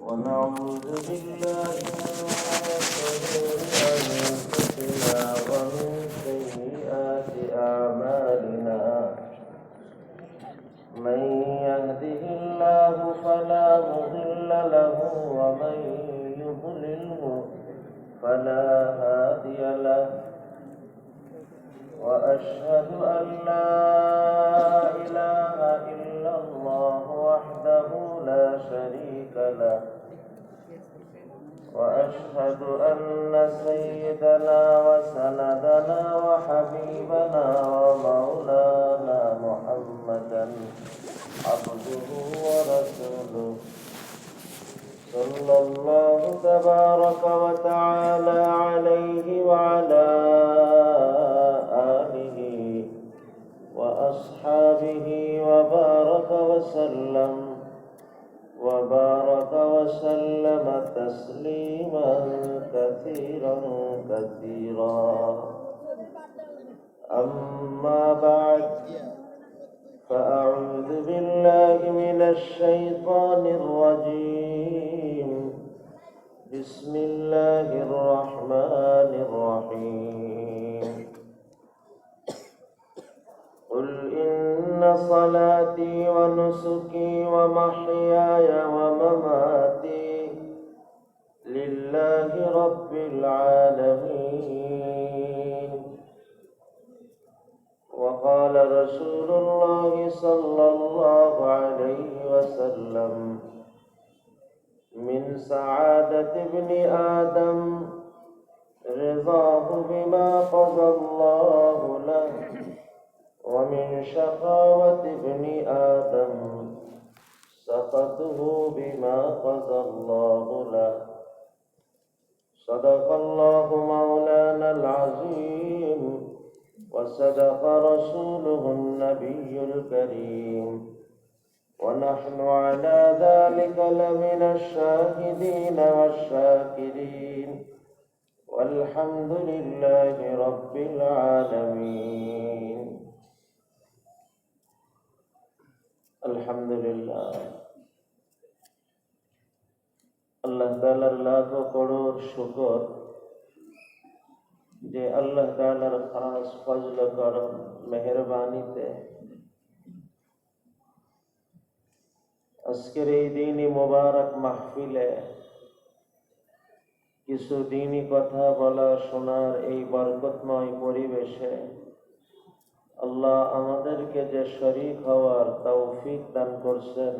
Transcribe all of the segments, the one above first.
ونعوذ بالله من شرور أنفسنا ومن سيئات أعمالنا من يهده الله فلا مضل له ومن يضلله فلا هادي له وأشهد أن لا إله إلا الله وحده لا شريك له وأشهد أن سيدنا وسندنا وحبيبنا ومولانا محمدا عبده ورسوله صلى الله تبارك وتعالى عليه وعلى آله وأصحابه وبارك وسلم تسليما كثيرا أما بعد فأعوذ بالله من الشيطان الرجيم بسم الله الرحمن الرحيم قل إن صلاتي ونسكي ومحياي ومماتي لله رب العالمين وقال رسول الله صلى الله عليه وسلم من سعادة ابن آدم رضاه بما قضى الله له ومن شقاوة ابن آدم سخطه بما قضى الله له صدق الله مولانا العظيم وصدق رسوله النبي الكريم ونحن على ذلك لمن الشاهدين والشاكرين والحمد لله رب العالمين আলহামদুলিল্লাহ আল্লাহ তাআলার লাখ করোড় শুকর যে আল্লাহ তাআলার খাস ফজল করম মেহেরবানিতে আজকের এই দিনই মোবারক মাহফিলে কিছু দিনই কথা বলা শোনার এই বরকতময় পরিবেশে আল্লাহ আমাদেরকে যে শরীক হওয়ার তৌফিক দান করছেন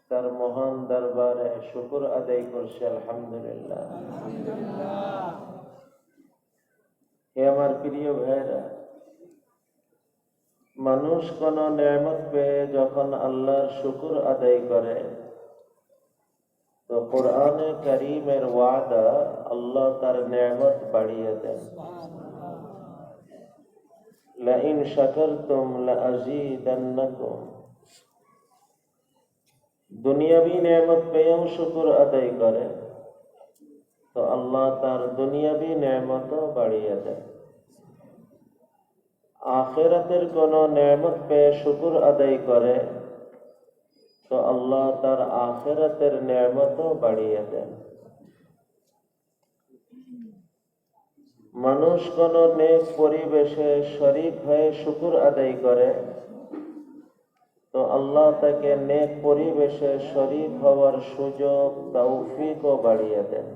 তার মহান দরবারে শুকর আদায় করছি আলহামদুলিল্লাহ। হে আমার প্রিয় ভাইরা, মানুষ কোন নেয়ামত পেয়ে যখন আল্লাহর শুকর আদায় করে তো কোরআনে কারীমের ওয়াদা আল্লাহ তার নেয়ামত বাড়িয়ে দেন। لئن شكرتم لأزيدنكم দুনিয়াবী নেয়ামত পেয়েও শুকর আদায় করে তো আল্লাহ তার দুনিয়াবী নেয়ামতও বাড়িয়ে দেয়। আখিরাতের কোন নেয়ামত পেয়ে শুকর আদায় করে তো আল্লাহ তার আখিরাতের নেয়ামতও বাড়িয়ে দেন। মানুষ কোন নেক পরিবেশে শরীক হয়ে শুকর আদায় করে তো আল্লাহ তাকে নেক পরিবেশে শরীক হওয়ার সুযোগ তৌফিকও বাড়িয়ে দেন।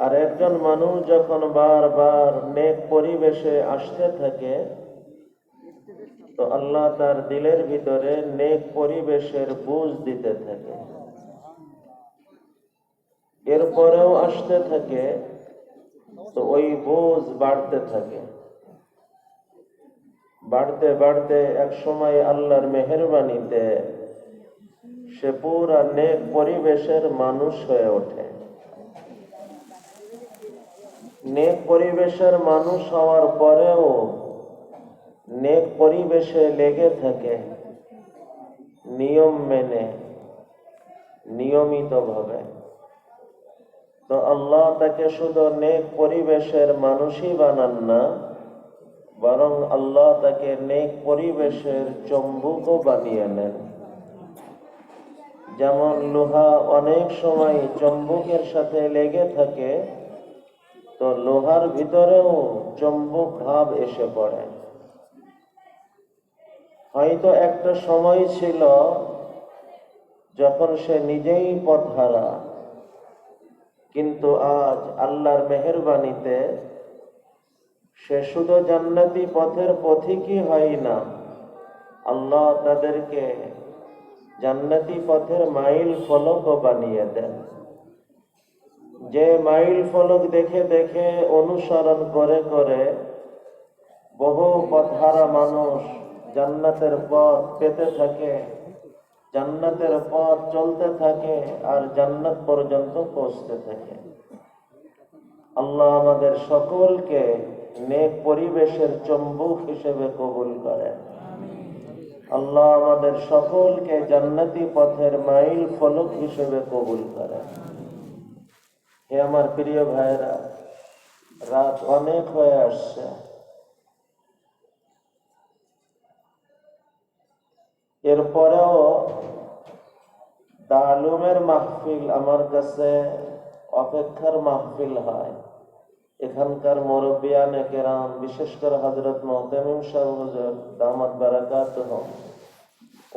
আর একজন মানুষ যখন বারবার নেক পরিবেশে আসতে থাকে তো আল্লাহ তার দিলের ভিতরে নেক পরিবেশের বুঝ দিতে থাকে, এরপরেও আসতে থাকে তো ওই বোঝ বাড়তে থাকে। বাড়তে বাড়তে এক সময় আল্লাহর মেহেরবানিতে সে পুরা নেক পরিবেশের মানুষ হয়ে ওঠে। নেক পরিবেশের মানুষ হওয়ার পরেও নেক পরিবেশে লেগে থাকে নিয়ম মেনে নিয়মিতভাবে, তো আল্লাহ তাকে শুধু নেক পরিবেশের মানুষই বানান না, বরং আল্লাহ তাকে নেক পরিবেশের চম্বুকও বানিয়ে নেন। যেমন লোহা অনেক সময় চুম্বকের সাথে লেগে থাকে, তো লোহার ভিতরেও চুম্বক ভাব এসে পড়ে। হয়তো একটা সময় ছিল যখন সে নিজেই পথহারা, কিন্তু আজ আল্লাহর মেহেরবানিতে সে শুধু জান্নাতি পথের পথিকই হয় না, আল্লাহ তাদেরকে জান্নাতি পথের মাইল ফলকও বানিয়ে দেন। যে মাইল ফলক দেখে দেখে অনুসরণ করে করে বহু পথহারা মানুষ জান্নাতের পথ পেতে থাকে, জান্নাতের পথ চলতে থাকে, আর জান্নাত পর্যন্ত পৌঁছতে থাকে। আল্লাহ আমাদের সকলকে নেক পরিবেশের চুম্বক হিসেবে কবুল করেন। আল্লাহ আমাদের সকলকে জান্নাতি পথের মাইল ফলক হিসেবে কবুল করেন। হে আমার প্রিয় ভাইরা, রাত অনেক হয়ে আসছে। এরপরেও তালুমের মাহফিল আমার কাছে অপেক্ষার মাহফিল হয়। এখানকার মুরব্বিয়ানে কেরাম, বিশেষ করে হযরত মুহতামিম সাহেব হুজুর দামাত বারাকাতুহ,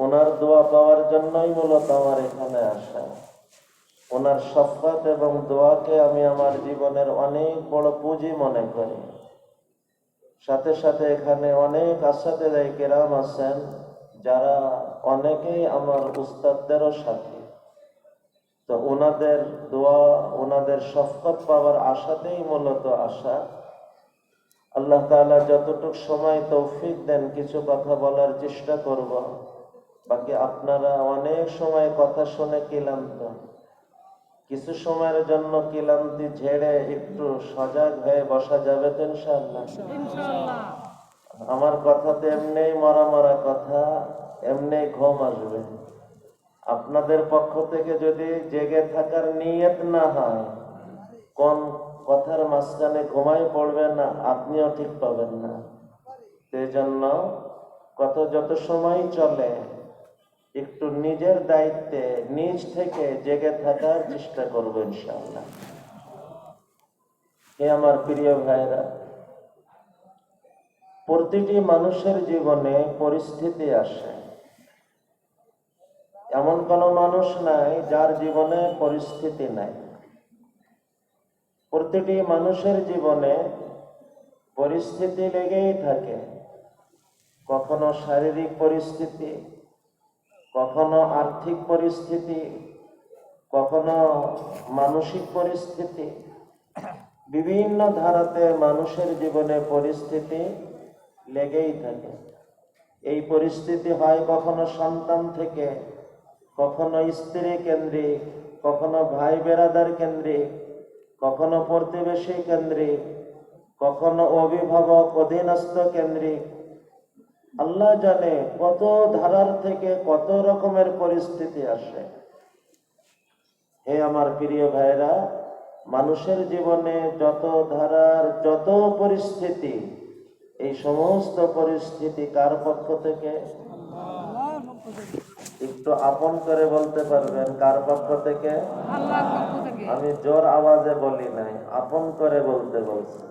ওনার দোয়া পাওয়ার জন্যই মূলত আমার এখানে আসা। ওনার শফকাত এবং দোয়াকে আমি আমার জীবনের অনেক বড় পুঁজি মনে করি। সাথে সাথে এখানে অনেক আসাতেজে কেরাম আছেন যারা অনেকেই আমার উস্তাদদেরও সাথী। তো ওনাদের দোয়া, ওনাদের শফকত পাওয়ার আশাতেই মূলত আসা। আল্লাহ তাআলা যতটুক সময় তৌফিক দেন কিছু কথা বলার চেষ্টা করব। বাকি আপনারা অনেক সময় কথা শুনে ক্লান্ত, কিছু সময়ের জন্য ক্লান্তি ঝেড়ে একটু সজাগ হয়ে বসা যাবে তো ইনশাআল্লাহ? ইনশাআল্লাহ। আমার কথাতে এমনিই মরা মরা কথা, এমনি ঘুম আসবে। আপনাদের পক্ষ থেকে যদি জেগে থাকার নিয়ত না হয়, কোন কথার মাঝখানে ঘুমাই পড়বেন না, আপনিও ঠিক পাবেন না। সেই জন্য যত সময় চলে একটু নিজের দায়িত্বে নিজ থেকে জেগে থাকার চেষ্টা করব ইনশাআল্লাহ। হে আমার প্রিয় ভাইরা, প্রতিটি মানুষের জীবনে পরিস্থিতি আসে। এমন কোনো মানুষ নাই যার জীবনে পরিস্থিতি নাই। প্রতিটি মানুষের জীবনে পরিস্থিতি লেগেই থাকে। কখনো শারীরিক পরিস্থিতি, কখনো আর্থিক পরিস্থিতি, কখনো মানসিক পরিস্থিতি, বিভিন্ন ধারাতে মানুষের জীবনে পরিস্থিতি লেগেই থাকে। এই পরিস্থিতি হয় কখনো সন্তান থেকে, কখনো স্ত্রী কেন্দ্রিক, কখনো ভাই বেরাদার কেন্দ্রিক, কখনো প্রতিবেশী কেন্দ্রিক, কখনো অভিভাবক অধীনস্থ কেন্দ্রিক। আল্লাহ জানে কত ধারার থেকে কত রকমের পরিস্থিতি আসে। হে আমার প্রিয় ভাইরা, মানুষের জীবনে যত ধারার যত পরিস্থিতি, এই সমস্ত পরিস্থিতি কার পক্ষ থেকে? একটু আপন করে বলতে পারবেন কার পক্ষ থেকে? আল্লাহর পক্ষ থেকে। আমি জোর আওয়াজে বলি নাই, আপন করে বলতে বলছি,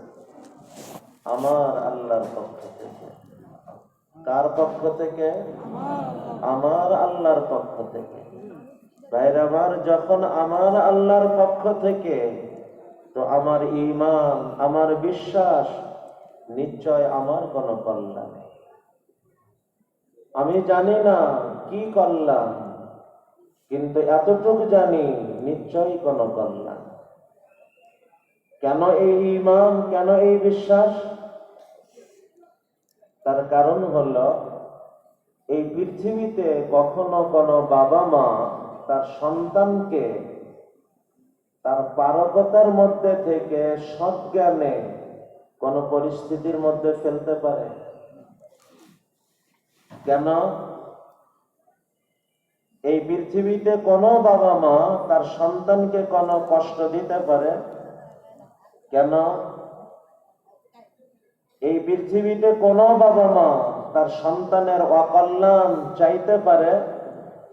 আমার আল্লাহর পক্ষ থেকে। কার পক্ষ থেকে? আমার আল্লাহর পক্ষ থেকে। ভাইরা আমার, যখন আমার আল্লাহর পক্ষ থেকে, তো আমার ঈমান, আমার বিশ্বাস নিশ্চয় আমার কোনো কল্যাণ। আমি জানি না কি কল্যাণ, কিন্তু এতটুকু জানি নিশ্চয়ই কোনো কল্যাণ। কেন এই ঈমান, কেন এই বিশ্বাস? তার কারণ হলো, এই পৃথিবীতে কখনো কোনো বাবা মা তার সন্তানকে তার পারকতার মধ্যে থেকে সজ্ঞানে কোনো পরিস্থিতির মধ্যে ফেলতে পারে? কেন? এই পৃথিবীতে কোনো বাবা মা তার সন্তানকে কোনো কষ্ট দিতে পারে? কেন? এই পৃথিবীতে কোনো বাবা মা তার সন্তানের অকল্যাণ চাইতে পারে?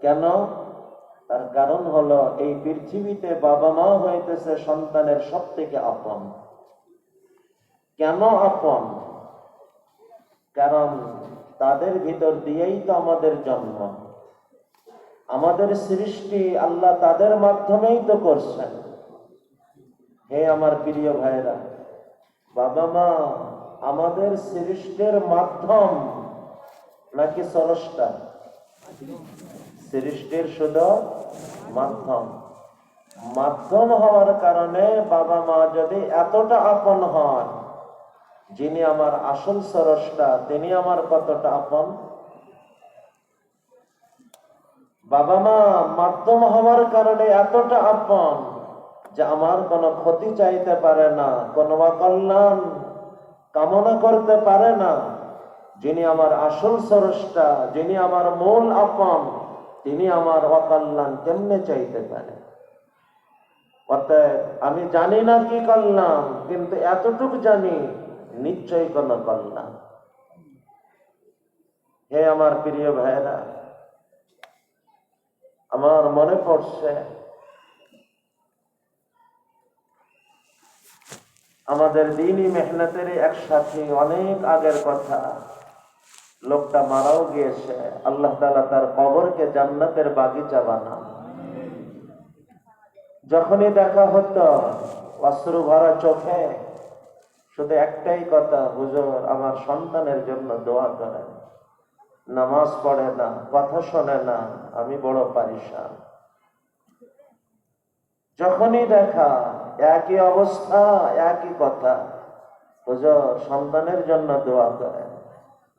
কেন? তার কারণ হলো এই পৃথিবীতে বাবা মা হইতেছে সন্তানের সব থেকে আপন। কেন আপন? কারণ তাদের ভিতর দিয়েই তো আমাদের জন্ম, আমাদের সৃষ্টি আল্লাহ তাদের মাধ্যমেই তো করছেন। হে আমার প্রিয় ভাইরা, বাবা মা আমাদের সৃষ্টির মাধ্যম নাকি স্রষ্টা? সৃষ্টির শুধু মাধ্যম। মাধ্যম হওয়ার কারণে বাবা মা যদি এতটা আপন হন, যিনি আমার আসল স্রষ্টা তিনি আমার কতটা আপন? বাবা মা মাধ্যম হওয়ার কারণে এতটা আপন যে আমার কোনো ক্ষতি চাইতে পারে না, কোনো অকল্যাণ কামনা করতে পারে না। যিনি আমার আসল স্রষ্টা, যিনি আমার মূল আপন, তিনি আমার অকল্যাণ কেমনে চাইতে পারে? অতএব আমি জানি না কি কল্যাণ, কিন্তু এতটুকু জানি নিশ্চয়ই কোন কল্যাণ। হে আমার প্রিয় ভাইরা, আমার মনে পড়ছে আমাদের দ্বীনি মেহনতের এক সাথী, অনেক আগের কথা। লোকটা মারাও গিয়েছে, আল্লাহ তাআলা তার কবরকে জান্নাতের বাগিচা বানান। যখনই দেখা হতো অশ্রু ভরা চোখে শুধু একটাই কথা, হুজুর আমার সন্তানের জন্য দোয়া করেন। নামাজ পড়ে না, কথা শোনে না, আমি বড় পারিশান। যখনই দেখা একই অবস্থা, একই কথা, হুজুর সন্তানের জন্য দোয়া করেন।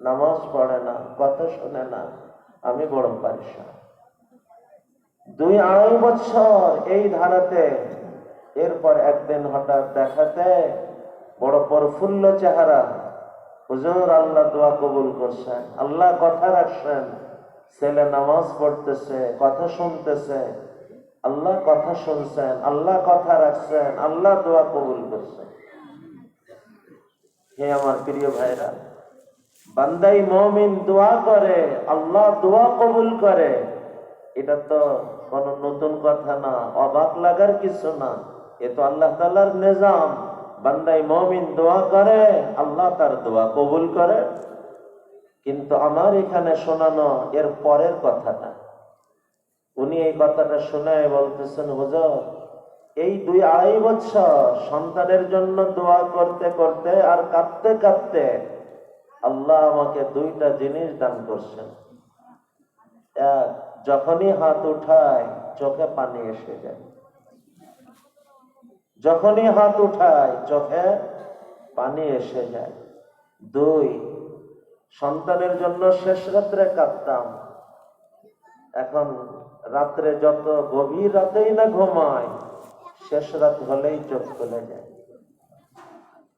নামাজ পড়ে না, কথা শোনে না, আমি বড় পারিশান। 2-2.5 বছর এই ধারাতে। এরপর একদিন হঠাৎ দেখাতে বড় প্রফুল্ল চেহারা, হুজুর আল্লাহ দোয়া কবুল করছেন, আল্লাহ কথা রাখছেন, ছেলে নামাজ পড়তেছে, কথা শুনতেছে, আল্লাহ কথা শুনছেন, আল্লাহ কথা রাখছেন, আল্লাহ দোয়া কবুল করছেন। হে আমার প্রিয় ভাইরা, বান্দাই মুমিন দোয়া করে, আল্লাহ দোয়া কবুল করে, এটা তো কোনো নতুন কথা না, অবাক লাগার কিছু না। এ তো আল্লাহ তাআলার নিজাম। বান্দাই মুমিন দোয়া করে, আল্লাহ তার দোয়া কবুল করে। কিন্তু আমার এখানে শোনানো এর পরের কথাটা। উনি এই কথাটা শোনায় বলতেছেন, হুজুর এই 2-2.5 বছর সন্তানের জন্য দোয়া করতে করতে আর কাঁদতে কাঁদতে আল্লাহ আমাকে 2টা জিনিস দান করছেন। এক, যখনই হাত উঠায় চোখে পানি এসে যায়। যখনই হাত উঠায় চোখে পানি এসে যায়। 2, সন্তানের জন্য শেষ রাত্রে কাঁদতাম, এখন রাত্রে যত গভীর রাতেই না ঘুমায়, শেষ রাত হলেই চোখ খুলে যায়।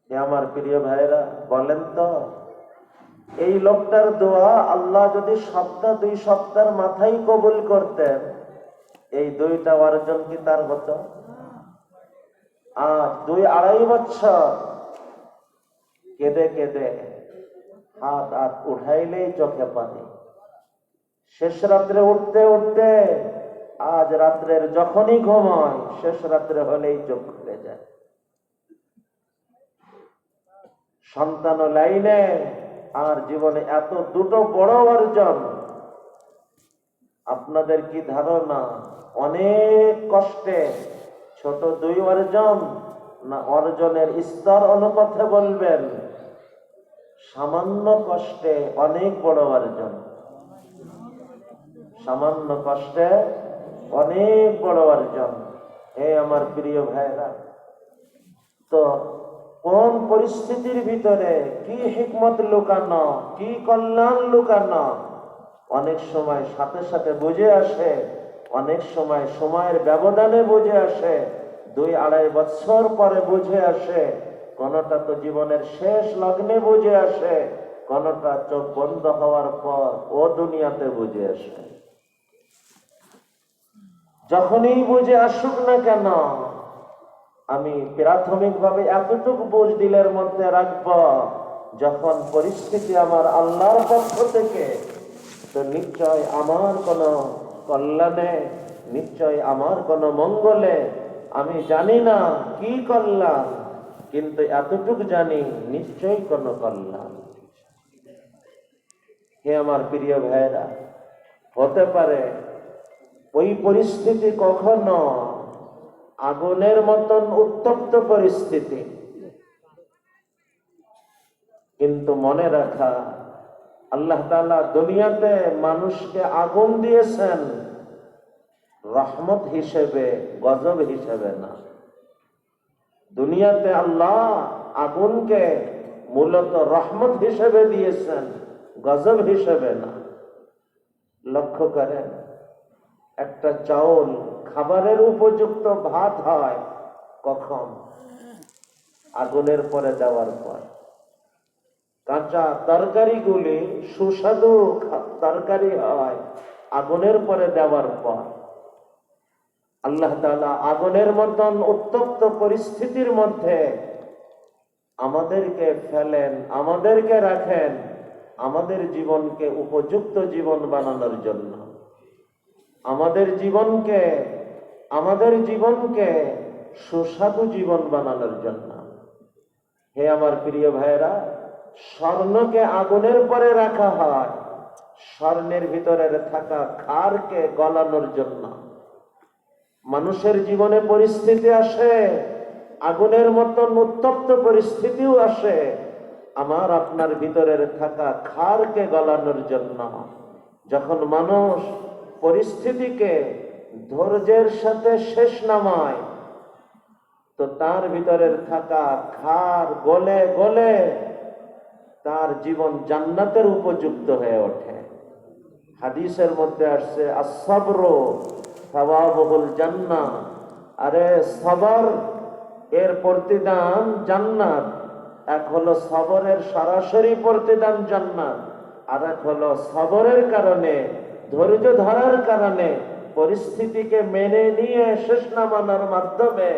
হে আমার প্রিয় ভাইরা, বলেন তো এই লোকটার দোয়া আল্লাহ যদি 2 সপ্তাহের মাথায় কবুল করতেন, এই 2টা অর্জন কি তার হতো? আজ 2-2.5 বছর কেঁদে কেঁদে হাত উঠাইলেই চোখে পানি। শেষ রাত্রে উঠতে উঠতে আজ রাত্রের যখনই ঘুমায় শেষ রাত্রে হলেই চোখ খুলে যায়। সন্তান লাইনে আর জীবনে এত 2টো বড় অর্জন। আপনাদের কি ধারণা অনেক কষ্টে ছোট 2 অর্জন, না অর্জনের স্তর অনুপাতে বলবেন সামান্য কষ্টে অনেক বড় অর্জন? সামান্য কষ্টে অনেক বড় অর্জন। হে আমার প্রিয় ভাইরা, তো কোন পরিস্থিতির ভিতরে কি হিকমত লুকানো, কি কল্যাণ লুকানো, অনেক সময় সাথে সাথে বুঝে আসে, অনেক সময় সময়ের ব্যবধানে বুঝে আসে, 2-2.5 বছর পরে বুঝে আসে, কোনটা তো জীবনের শেষ লগ্নে বুঝে আসে, কোনটা চোখ বন্ধ হওয়ার পর ও দুনিয়াতে বুঝে আসে। যখনই বুঝে আসুক না কেন, আমি প্রাথমিকভাবে এতটুকু বোঝ দিলের মধ্যে রাখব, যখন পরিস্থিতি আমার আল্লাহর পক্ষ থেকে, তো নিশ্চয় আমার কোনো কল্যাণে, নিশ্চয় আমার কোনো মঙ্গলে, আমি জানি না কি কল্যাণ, কিন্তু এতটুকু জানি নিশ্চয়ই কোনো কল্যাণ। হে আমার প্রিয় ভাইরা, হতে পারে ওই পরিস্থিতি কখনো আগুনের মতন উত্তপ্ত পরিস্থিতি, কিন্তু মনে রাখা, আল্লাহ তাআলা দুনিয়াতে মানুষকে আগুন দিয়েছেন রহমত হিসেবে, গজব হিসেবে না। দুনিয়াতে আল্লাহ আগুনকে মূলত রহমত হিসেবে দিয়েছেন, গজব হিসেবে না। লক্ষ্য করেন, একটা চাউল খাবারের উপযুক্ত ভাত হয় কখন? আগুনের পরে দেওয়ার পর। কাঁচা তরকারিগুলি সুস্বাদু তরকারি হয় আগুনের পরে দেওয়ার পর। আল্লাহ তাআলা আগুনের মতন উত্তপ্ত পরিস্থিতির মধ্যে আমাদেরকে ফেলেন, আমাদেরকে রাখেন, আমাদের জীবনকে উপযুক্ত জীবন বানানোর জন্য, আমাদের জীবনকে সুস্বাদু জীবন বানানোর জন্য। হে আমার প্রিয় ভাইরা, স্বর্ণকে আগুনের পরে রাখা হয় স্বর্ণের ভিতরে থাকা ক্ষারকে গলানোর জন্য। মানুষের জীবনে পরিস্থিতি আসে, আগুনের মতন উত্তপ্ত পরিস্থিতিও আসে আমার আপনার ভিতরের থাকা ক্ষারকে গলানোর জন্য। যখন মানুষ পরিস্থিতিকে ধৈর্যের সাথে শেষ নামায়, তো তার ভিতরের থাকা ক্ষার গলে গলে তার জীবন জান্নাতের উপযুক্ত হয়ে ওঠে। হাদিসের মধ্যে আসছে আস-সাবরু সাওয়াবুল জান্নাহ, আরে সবর এর প্রতিদান জান্নাত। এক হলো সবরের সরাসরি প্রতিদান জান্নাত, আর এক হলো সবরের কারণে, ধৈর্য ধরার কারণে, পরিস্থিতিকে মেনে নিয়ে শেষ নামানোর মাধ্যমে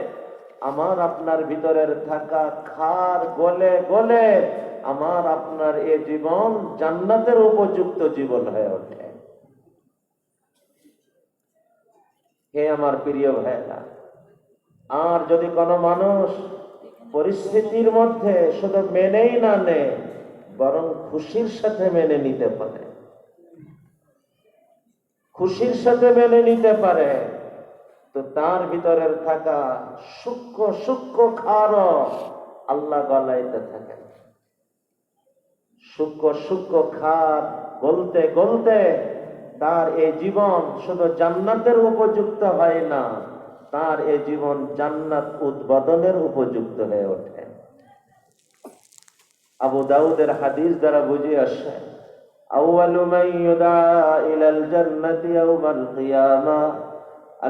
আমার আপনার ভিতরের থাকা ক্ষার গলে গলে আমার আপনার এ জীবন জান্নাতের উপযুক্ত জীবন হয়ে ওঠে। হে আমার প্রিয় ভাইরা, আর যদি কোনো মানুষ পরিস্থিতির মধ্যে শুধু মেনেই না নেয়, বরং খুশির সাথে মেনে নিতে পারে, খুশির সাথে মেনে নিতে পারে, তো তার ভিতরের থাকা সূক্ষ্ম সূক্ষ্ম ক্ষারও আল্লাহ গলাইতে থাকেন। সূক্ষ্ম সূক্ষ্ম ক্ষার গলতে গলতে তার এই জীবন শুধু জান্নাতের উপযুক্ত হয় না, তার এই জীবন জান্নাত উদ্বোধনের উপযুক্ত হয়ে ওঠে। আবু দাউদের হাদিস দ্বারা বুঝে আসে, আউয়ালু মান ইউদা ইলাল জান্নাতি ইয়াওমাল কিয়ামাহ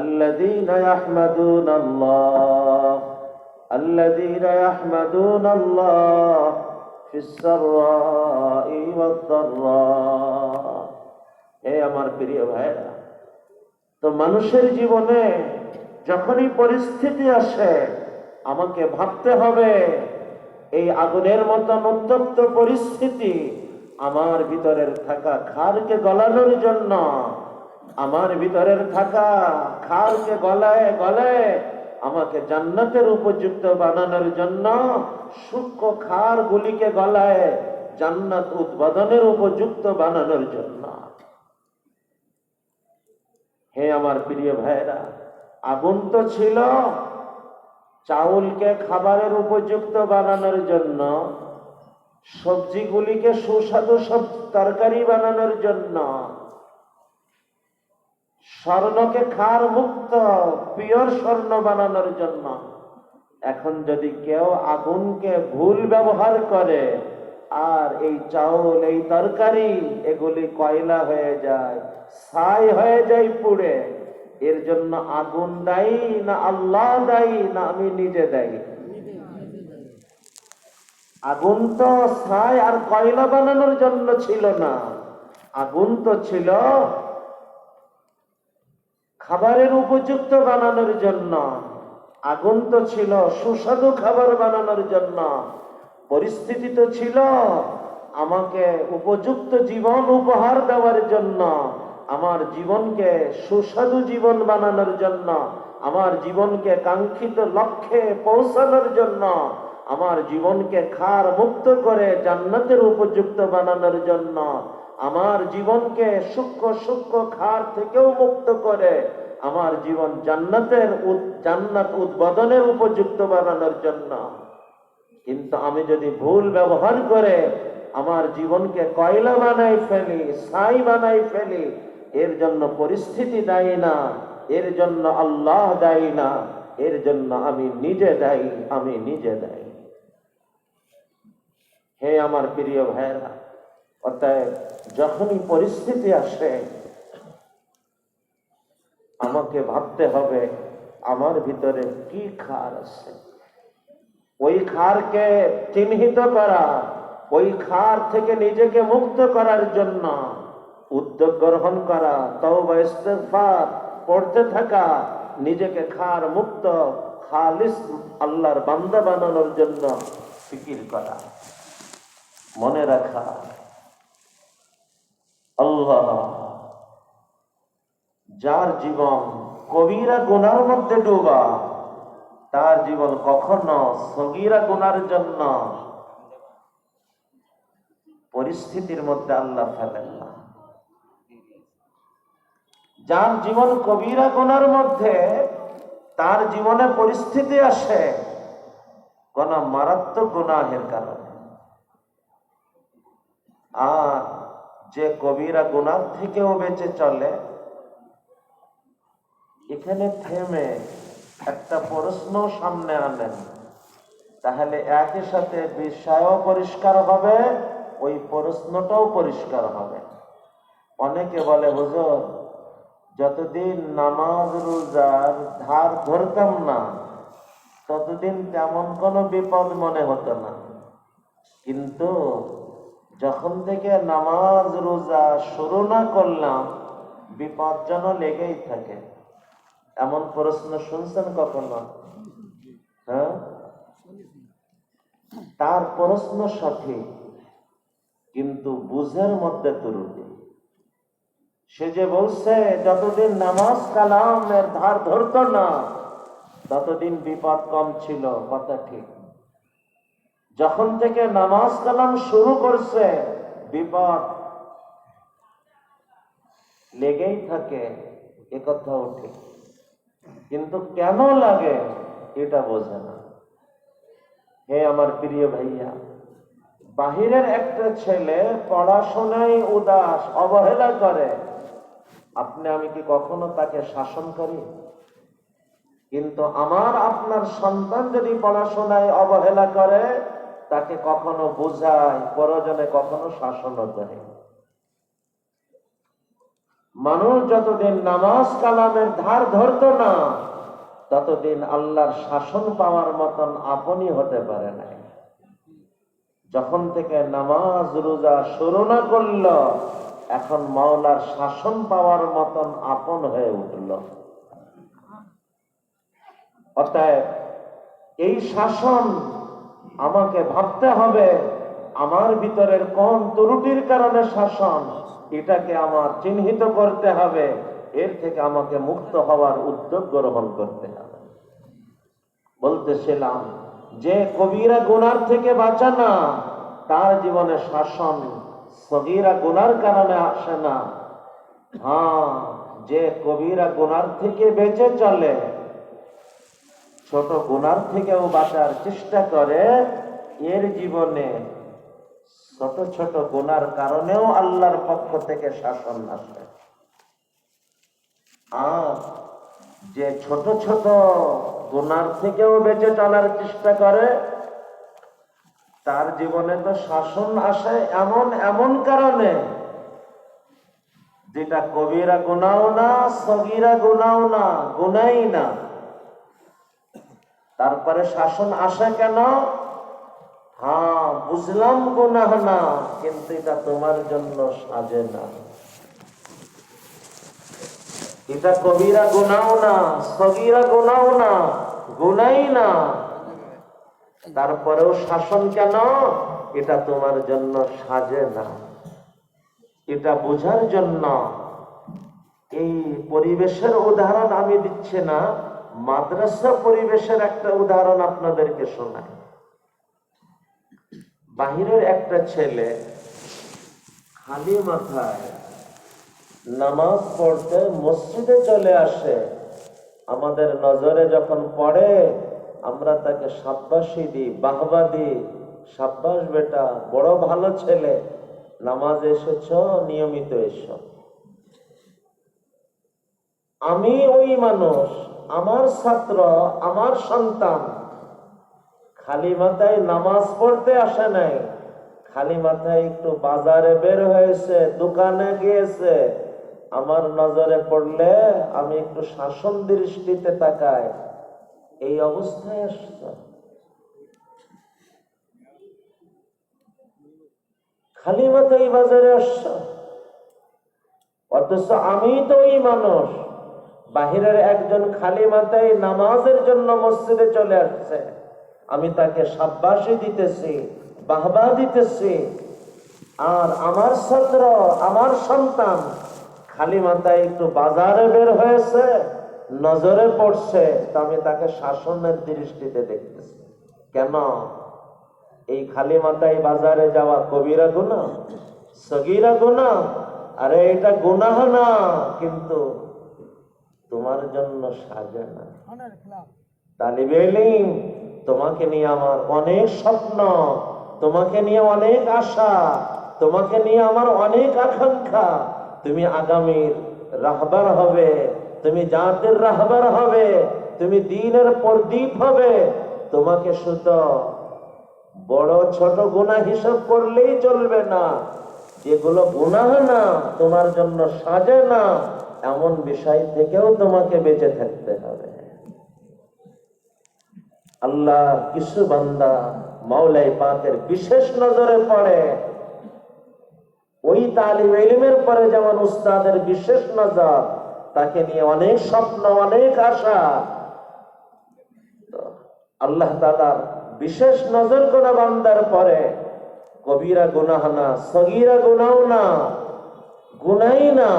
আল্লাযীনা ইয়াহমাদুনাল্লাহ ফিস সাররাই ওয়াদ দাররা। হে আমার প্রিয় ভাইরা, তো মানুষের জীবনে যখনই পরিস্থিতি আসে, আমাকে ভাবতে হবে এই আগুনের মতন উত্তপ্ত পরিস্থিতি আমার ভিতরের থাকা ক্ষারকে গলানোর জন্য, আমার ভিতরের থাকা ক্ষারকে গলায় গলায় আমাকে জান্নাতের উপযুক্ত বানানোর জন্য, সূক্ষ্ম ক্ষার গুলিকে গলায় জান্নাত উদ্বোধনের উপযুক্ত বানানোর জন্য। হে আমার প্রিয় ভাইরা, আগুন তো ছিল চাউলকে খাবারের উপযুক্ত বানানোর জন্য, সবজিগুলিকে সুস্বাদু সব তরকারি বানানোর জন্য, স্বর্ণকে ক্ষার মুক্ত পিওর স্বর্ণ বানানোর জন্য। এখন যদি কেউ আগুনকে ভুল ব্যবহার করে আর এই চাউল, এই তরকারি এগুলি কয়লা হয়ে যায়, ছাই হয়ে যায় পুড়ে, এর জন্য আগুন দায়ী না আল্লাহ দায়ী না আমি নিজে দায়ী? আগুন তো ছাই আর কয়লা বানানোর জন্য ছিল না, আগুন তো ছিল খাবারের উপযুক্ত বানানোর জন্য, আগুন তো ছিল সুস্বাদু খাবার বানানোর জন্য, পরিস্থিতি তো ছিল আমাকে উপযুক্ত জীবন উপহার দেওয়ার জন্য, আমার জীবনকে সুস্বাদু জীবন বানানোর জন্য, আমার জীবনকে কাঙ্ক্ষিত লক্ষ্যে পৌঁছানোর জন্য, আমার জীবনকে খার মুক্ত করে জান্নাতের উপযুক্ত বানানোর জন্য, আমার জীবনকে সূক্ষ্ম সূক্ষ্ম খার থেকেও মুক্ত করে আমার জীবন জান্নাত উদ্বোধনের উপযুক্ত বানানোর জন্য। কিন্তু আমি যদি ভুল ব্যবহার করে আমার জীবনকে কয়লা বানাই ফেলি, ছাই বানাই ফেলি, এর জন্য পরিস্থিতি দায়ী না, এর জন্য আল্লাহ দায়ী না, এর জন্য আমি নিজে দায়ী, আমি নিজে দায়ী। হে আমার প্রিয় ভাইরা, অতএব যখনই পরিস্থিতি আসে আমাকে ভাবতে হবে আমার ভিতরে কি খার আছে। ওই খারকে চিহ্নিত করা, ওই খার থেকে নিজেকে মুক্ত করার জন্য উদ্যোগ গ্রহণ করা, তওবা ইস্তিগফার পড়তে থাকা, নিজেকে খার মুক্ত খালিস আল্লাহর বান্দা বানানোর জন্য ফিকির করা। মনে রাখা, আল্লাহ যার জীবন কবিরা গুনার মধ্যে ডোবা, তার জীবন কখনো সগীরা গুনার জন্য পরিস্থিতির মধ্যে আল্লাহ ফেলেন না। যার জীবন কবিরা গুনার মধ্যে, তার জীবনে পরিস্থিতি আসে কোন মারাত্মক গুনাহের কারণে। আর যে কবিরা গুনার থেকেও বেঁচে চলে, এখানে থেমে একটা প্রশ্ন সামনে আনেন, তাহলে একই সাথে বিষয়ও পরিষ্কার হবে, ওই প্রশ্নটাও পরিষ্কার হবে। অনেকে বলে, হুজুর যতদিন নামাজ রোজার ধার ধরতাম না ততদিন তেমন কোনো বিপদ মনে হতো না, কিন্তু যখন থেকে নামাজ রোজা শুরু না করলাম বিপদ যেন লেগেই থাকে। এমন প্রশ্ন শুনছেন কখনো? হ্যাঁ, তার প্রশ্ন সঠিক, কিন্তু বুঝের মধ্যে ত্রুটি। সে যে বলছে যতদিন নামাজ কালামের ধার ধরতো না ততদিন বিপদ কম ছিল, কথা ঠিক। যখন থেকে নামাজ কালাম শুরু করছে বিপদ লেগেই থাকে, এ কথাও ঠিক, কিন্তু কেন লাগে এটা বোঝে না। হে আমার প্রিয় ভাইয়া, বাহিরের একটা ছেলে পড়াশোনায় উদাস, অবহেলা করে, আপনি আমি কি কখনো তাকে শাসন করি? কিন্তু আমার আপনার সন্তান যদি পড়াশোনায় অবহেলা করে, তাকে কখনো বোঝায়, প্রয়োজনে কখনো শাসনও করে। মানুষ যতদিন নামাজ কালামের ধার ধরতো না ততদিন আল্লাহর শাসন পাওয়ার মতন আপনই হতে পারে না। যখন থেকে নামাজ রোজা শুরু না করল, এখন মাওলার শাসন পাওয়ার মতন আপন হয়ে উঠল। অতএব এই শাসন আমাকে ভাবতে হবে, আমার ভিতরের কোন ত্রুটির কারণে শাসন, এটাকে আমার চিহ্নিত করতে হবে, এর থেকে আমাকে মুক্ত হওয়ার উদ্যোগ গ্রহণ করতে হবে। বলতেছিলাম যে কবিরা গুনার থেকে বাঁচা না, তার জীবনে শাসন সগীরা গুনার কারণে আসে না। হ্যাঁ, যে কবিরা গুনার থেকে বেঁচে চলে, ছোট গুনার থেকেও বাঁচার চেষ্টা করে, এর জীবনে ছোট ছোট গুনার কারণেও আল্লাহর পক্ষ থেকে শাসন আসে। আর যে ছোট ছোট গুনার থেকেও বেঁচে চলার চেষ্টা করে, তার জীবনে তো শাসন আসে এমন এমন কারণে যেটা কবিরা গুনাও না, সগীরা গুনাও না, গুনাই না। তারপরে শাসন আসে কেন? হ্যাঁ, বুঝলাম গুনাহ না, কিন্তু এটা তোমার জন্য সাজে না। এটা কবিরা গুনাও না, সগীরা গুনাও না, গুনাই না, তারপরেও শাসন কেন? এটা তোমার জন্য সাজে না। এটা বোঝার জন্য এই পরিবেশের উদাহরণ আমি দিচ্ছি না, মাদ্রাসা পরিবেশের একটা উদাহরণ আপনাদেরকে শোনাই। বাহিরের একটা ছেলে খালি মাথায় নামাজ পড়তে মসজিদে চলে আসে, আমাদের নজরে যখন পড়ে আমরা তাকে সাব্বাসী দিই, বাহবা দিই, সাব্বাস বেটা, বড় ভালো ছেলে, নামাজ এসেছ, নিয়মিত এসো। আমি ওই মানুষ, আমার ছাত্র, আমার সন্তান খালি মাথায় নামাজ পড়তে আসে নাই, খালি মাথায় একটু বাজারে বের হয়েছে, দোকানে গিয়েছে, আমার নজরে পড়লে আমি একটু শাসন দৃষ্টিতে তাকাই, এই অবস্থায় আসছে। খালি মাথায় বাজারে আসছ, অথচ আমি তো ওই মানুষ, বাহিরের একজন খালি মাথায় নামাজের জন্য মসজিদে চলে আসছে, আমি তাকে সাব্বাসী দিতেছি, বাহবা দিতেছি। আর আমার ছাত্র, আমার সন্তান খালি মাথায় একটু বাজারে বের হয়েছে, নজরে পড়ছে, তা আমি তাকে শাসনের দৃষ্টিতে দেখতেছি। কেন? এই খালি মাথায় বাজারে যাওয়া কবিরা গুনাহ, সগীরা গুনাহ? আরে এটা গুনাহ না, কিন্তু তোমার জন্য সাজে না। তালিবে ইলম, তোমাকে নিয়ে আমার অনেক স্বপ্ন, তোমাকে নিয়ে অনেক আশা, তোমাকে নিয়ে আমার অনেক আকাঙ্ক্ষা। তুমি আগামীর রাহবার হবে, তুমি জাতির রাহবার হবে, তুমি দ্বীনের প্রদীপ হবে। তোমাকে শুধু বড় ছোট গুনাহ হিসাব করলেই চলবে না, যেগুলো গুনাহ না, তোমার জন্য সাজে না, এমন বিষয় থেকেও তোমাকে বেঁচে থাকতে হবে। আল্লাহ কিছু বান্দা মাওলাই পাকের বিশেষ নজরে পড়ে, ওই তালিব ইলমের পরে যেমন উস্তাদের বিশেষ নজর, তাকে নিয়ে অনেক স্বপ্ন, অনেক আশা। আল্লাহ তাআলার বিশেষ নজর কোন বান্দার পরে কবিরা গুনাহ না, সগীরা গুনাহ না, গুনাই না,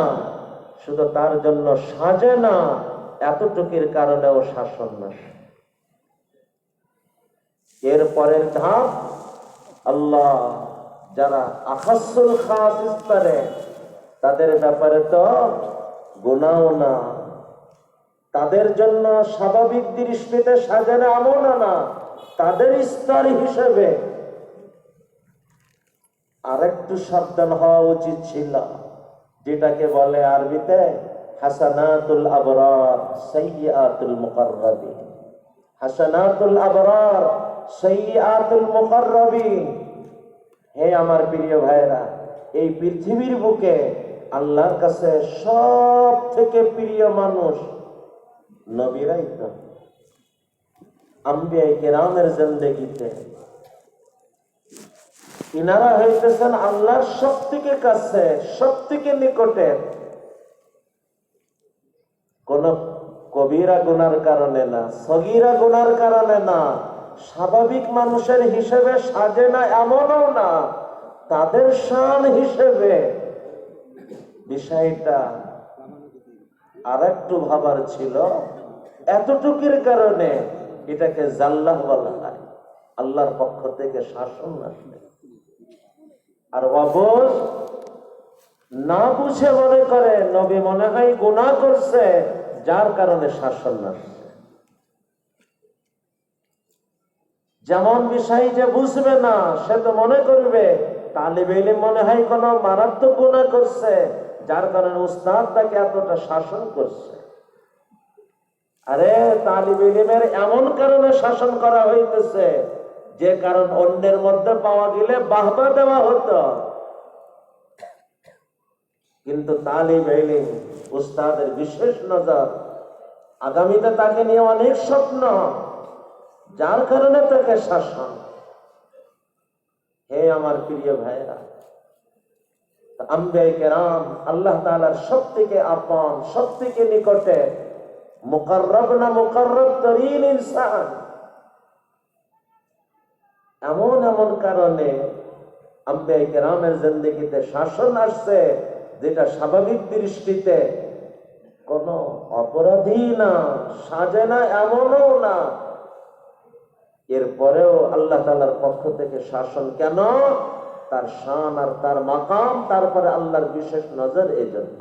শুধু তার জন্য সাজে না, এতটুকুর কারণেও শাসন না। এর পরের ধাপ, আল্লাহ যারা আখাসুল খাস স্তরে, তাদের ব্যাপারে তো গুনাহ না, তাদের জন্য স্বাভাবিক দৃষ্টিতে সাজানো এমন না, তাদের স্তর হিসেবে আরেকটু সাবধান হওয়া উচিত ছিল, যেটাকে বলে আরবিতে হাসানাতুল আবরার সাইয়্যাতুল মুকাররাবিন। হাসানাতুল আবরার সাইয়্যাতুল মুকাররাবিন। হে আমার প্রিয় ভাইরা, এই পৃথিবীর বুকে আল্লাহর কাছে সব থেকে প্রিয় মানুষ নবীরাই তো। আম্বিয়া কেরামের জিন্দেগিতে ইনারা হইতেছেন আল্লাহর সব থেকে কাছে, সব থেকে নিকটে। কোন কবিরা গুনার কারণে না, সগীরা গুনার কারণে না, স্বাভাবিক মানুষের হিসেবে সাজে না এমনও না, তাদের শান হিসেবে বিষয়টা আরেকটু ভাবার ছিল। এতটুকুর কারণে এটাকে জাল্লাহ বলা হয়, আল্লাহর পক্ষ থেকে শাসন আসবে। আর অবুঝ না বুঝে মনে করে নবী মনে হয় গুনাহ করছে, যার কারণে শাসন আসছে। যেমন বিষয় যে বুঝবে না, সে তো মনে করবে তালিবে ইলম মনে হয় কোন মারাত্মক গুনাহ করছে, যার কারণে উস্তাদ তাকে এতটা শাসন করছে। আরে তালিবে ইলমের এমন কারণে শাসন করা হইতেছে, যে কারণ অন্যের মধ্যে পাওয়া গেলে বাহবা দেওয়া হতো, কিন্তু তালিবে ইলম উস্তাদের বিশেষ নজর, আগামীতে তাকে নিয়ে অনেক স্বপ্ন, যার কারণে তাকে শাসন। হে আমার প্রিয় ভাইরা, আম্বিয়া কেরাম আল্লাহ তাআলার সব থেকে আপন, সব থেকে নিকটে, মুকাররব না মুকাররব তরিন ইনসান। এমন এমন কারণে আম্বিয়া কেরামের জিন্দেগিতে শাসন আসছে, যেটা স্বাভাবিক দৃষ্টিতে কোন অপরাধী না, সাজে না, এমনও না। এরপরেও আল্লাহ তাআলার পক্ষ থেকে শাসন। কেন? তার শান আর তার মাকাম, তারপরে আল্লাহর বিশেষ নজর। এই জন্য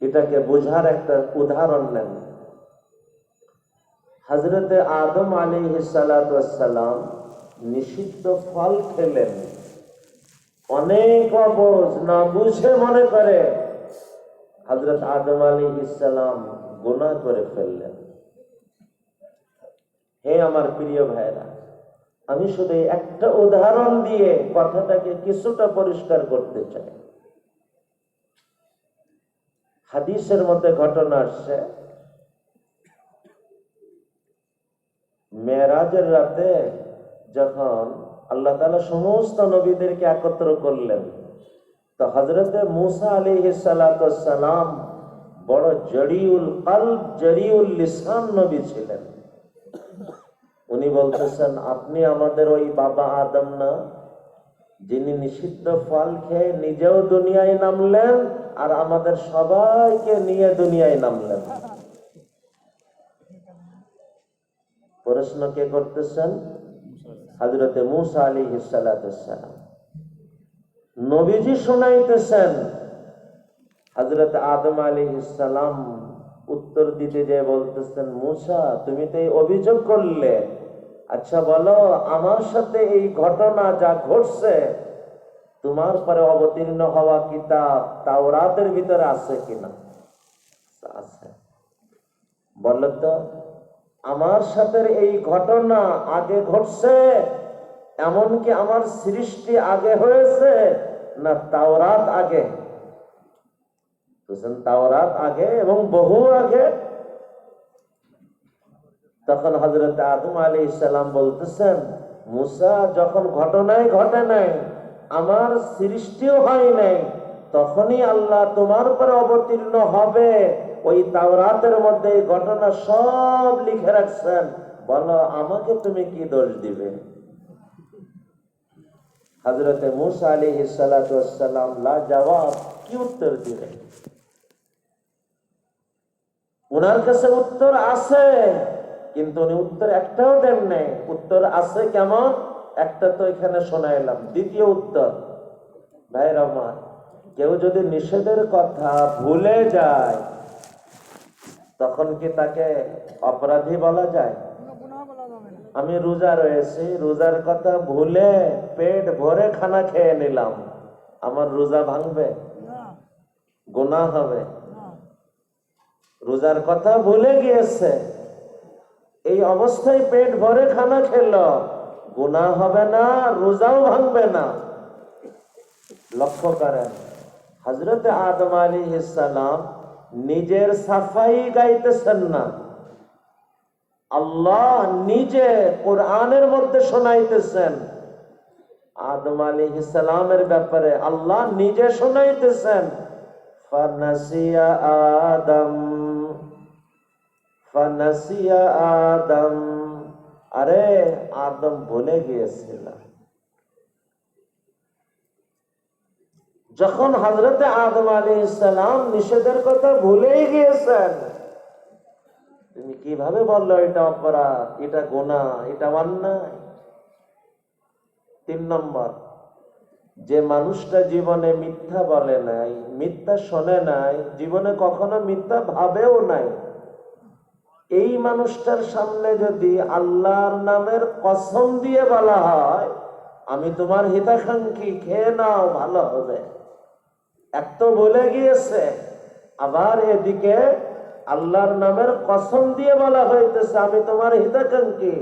এটাকে বোঝার একটা উদাহরণ নেন। হযরতে আদম আলাইহিস সালাতু ওয়াস সালাম নিষিদ্ধ ফল খেলেন। অনেক অবুঝ, না বুঝে মনে করে হযরত আদম আলাইহিস সালাম গুনাহ করে ফেললেন। হে আমার প্রিয় ভাইরা, আমি শুধু একটা উদাহরণ দিয়ে কথাটাকে কিছুটা পরিষ্কার করতে চাই। হাদিসের মধ্যে ঘটনা আসছে, মেরাজের রাতে যখন আল্লাহ তাআলা সমস্ত নবীদেরকে একত্র করলেন, তো হযরতে মূসা আলাইহিস সালাতু ওয়াস সালাম বড় জড়িউল কলব, জড়িউল লিসান নবী ছিলেন। উনি বলতেছেন, আপনি আমাদের ওই বাবা আদম না, যিনি নিষিদ্ধ ফল খেয়ে নিজেও দুনিয়ায় নামলেন আর আমাদের সবাইকে নিয়ে দুনিয়ায় নামলেন। প্রশ্ন কে করতেছেন? হযরতে মূসা আলাইহিস সালাতু ওয়াস সালাম। নবীজি শুনাইতেছেন, হযরতে আদম আলাইহিস সালাম উত্তর দিতে যেয়ে বলতেছেন, মূসা তুমি তো এই অভিযোগ করলে, আচ্ছা বলো আমার সাথে এই ঘটনা যা ঘটছে তোমার পরে অবতীর্ণ হওয়া কিতাব তাওরাতের ভিতরে আছে কিনা? আছে। বললো তো আমার সাথে এই ঘটনা আগে ঘটছে, এমনকি আমার সৃষ্টি আগে হয়েছে, না তাওরাত আগে? বুঝছেন, তাওরাত আগে এবং বহু আগে। তখন হযরত আদম আলাইহিস সালাম বলতেছেন, মূসা যখন ঘটনাই ঘটে নাই, আমার সৃষ্টিও হয় নাই, তখনই আল্লাহ তোমার উপরে অবতীর্ণ হবে, ওই তাওরাতের মধ্যে এই ঘটনা সব লিখে রাখছেন। বলো আমাকে তুমি কি দোষ দিবে? হযরতে মূসা আলাইহিস সালাতু ওয়াস সালাম লা জবাব, কি উত্তর দিবেন? ওনার কাছে উত্তর আছে, কিন্তু উনি উত্তর একটাও দেন নাই। উত্তর আছে কেমন? একটা তো এখানে শোনাইলাম। দ্বিতীয় উত্তর, ভাইরা আমার, কেউ যদি নিষেধের কথা ভুলে যায় তখন কি তাকে অপরাধী বলা যায়? আমি রোজা রয়েছি, রোজার কথা ভুলে পেট ভরে খানা খেয়ে নিলাম, আমার রোজা ভাঙবে? গুনাহ হবে। রোজার কথা ভুলে গিয়েছে, এই অবস্থায় পেট ভরে খানা খেলো, গুনাহ হবে না, রোজাও ভাঙবে না। লক্ষ্য করেন, হযরতে আদম আলাইহিস সালাম নিজের সাফাই গাইতেছেন না, আল্লাহ নিজে কোরআনের মধ্যে শোনাইতেছেন। আদম আলাইহিস সালামের ব্যাপারে আল্লাহ নিজে শোনাইতেছেন, ফানাসিয়া আদম, ফানাসিয়া আদম, আরে আদম ভুলে গিয়েছিল। যখন হযরতে আদম আলাইহিস সালাম নিষেধের কথা ভুলেই গিয়েছেন, তুমি কিভাবে বললো এটা অপরাধ, এটা গুনাহ, এটা অন্যায়? 3 নম্বর, যে মানুষটা জীবনে মিথ্যা বলে নাই, মিথ্যা শোনে নাই, জীবনে কখনো মিথ্যা ভাবেও নাই, এই মানুষটার সামনে যদি আল্লাহর নামের কসম দিয়ে বলা হয় আমি তোমার হিতাকাঙ্ক্ষী, খেয়ে নাও ভালো হবে, এক তো বলে গিয়েছে, আবার এদিকে আল্লাহর নামের কসম দিয়ে বলা হইতেছে আমি তোমার হিতাকাঙ্ক্ষী,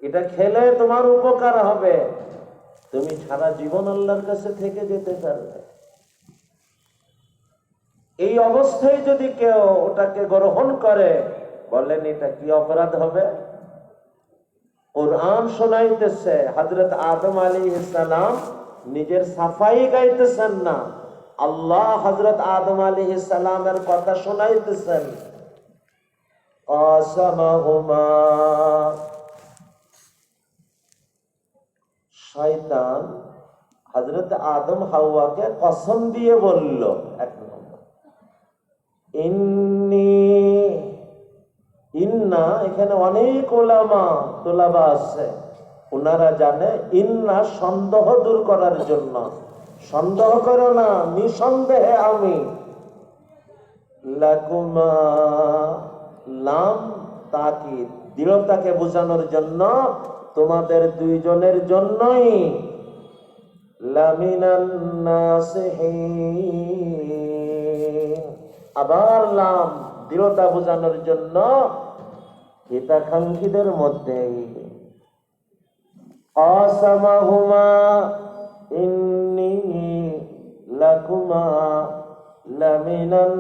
এটা খেলে তোমার উপকার হবে, তুমি সারা জীবন আল্লাহর কাছে থেকে যেতে পারবে। এই অবস্থায় যদি কেউ ওটাকে গ্রহণ করে, বলেন এটা কি অপরাধ হবে? কোরআন শোনাইতেছে, হযরত আদম আলাইহিস সালাম নিজের সাফাই গাইতেছেন না, আল্লাহ হযরত আদম আলাইহিস সালামের কথা শোনাইতেছেন। কাসামাহুমা, শয়তান হযরত আদম হাওয়াকে কসম দিয়ে বলল, এক নম্বর। ইন্নী, ইন্না এখানে অনেক ওলামা তোলাবা আছে, ওনারা জানে ইন্না সন্দেহ দূর করার জন্য। সন্দেহ করো না, নিঃসন্দেহে আমি। লাকুমা, লাম তাকিদ, দৃঢ়তাকে বোঝানোর জন্য, তোমাদের দুইজনের জন্যই। লামিনান নাসিহিন, আবার লাম দৃঢ়তা বোঝানোর জন্য হিতাকাঙ্ক্ষীদের মধ্যে। আসামাহুমা ইন্নী লাকুমা লামিনান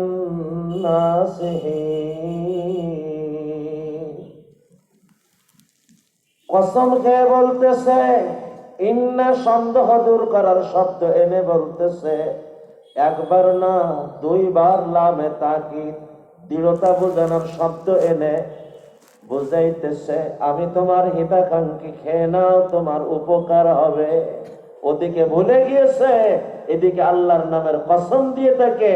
নাসিহিন। কসম খেয়ে বলতেছে, ইন্না সন্দেহ দূর করার শব্দ এনে বলতেছে, একবার না দুইবার লামে তাকিদ দৃঢ়তা বোঝানোর শব্দ এনে বুঝাইতেছে, আমি তোমার হিতাকাঙ্ক্ষী, খেয়ে নাও, তোমার উপকার হবে। ওদিকে ভুলে গিয়েছে, এদিকে আল্লাহর নামের কসম দিয়ে তাকে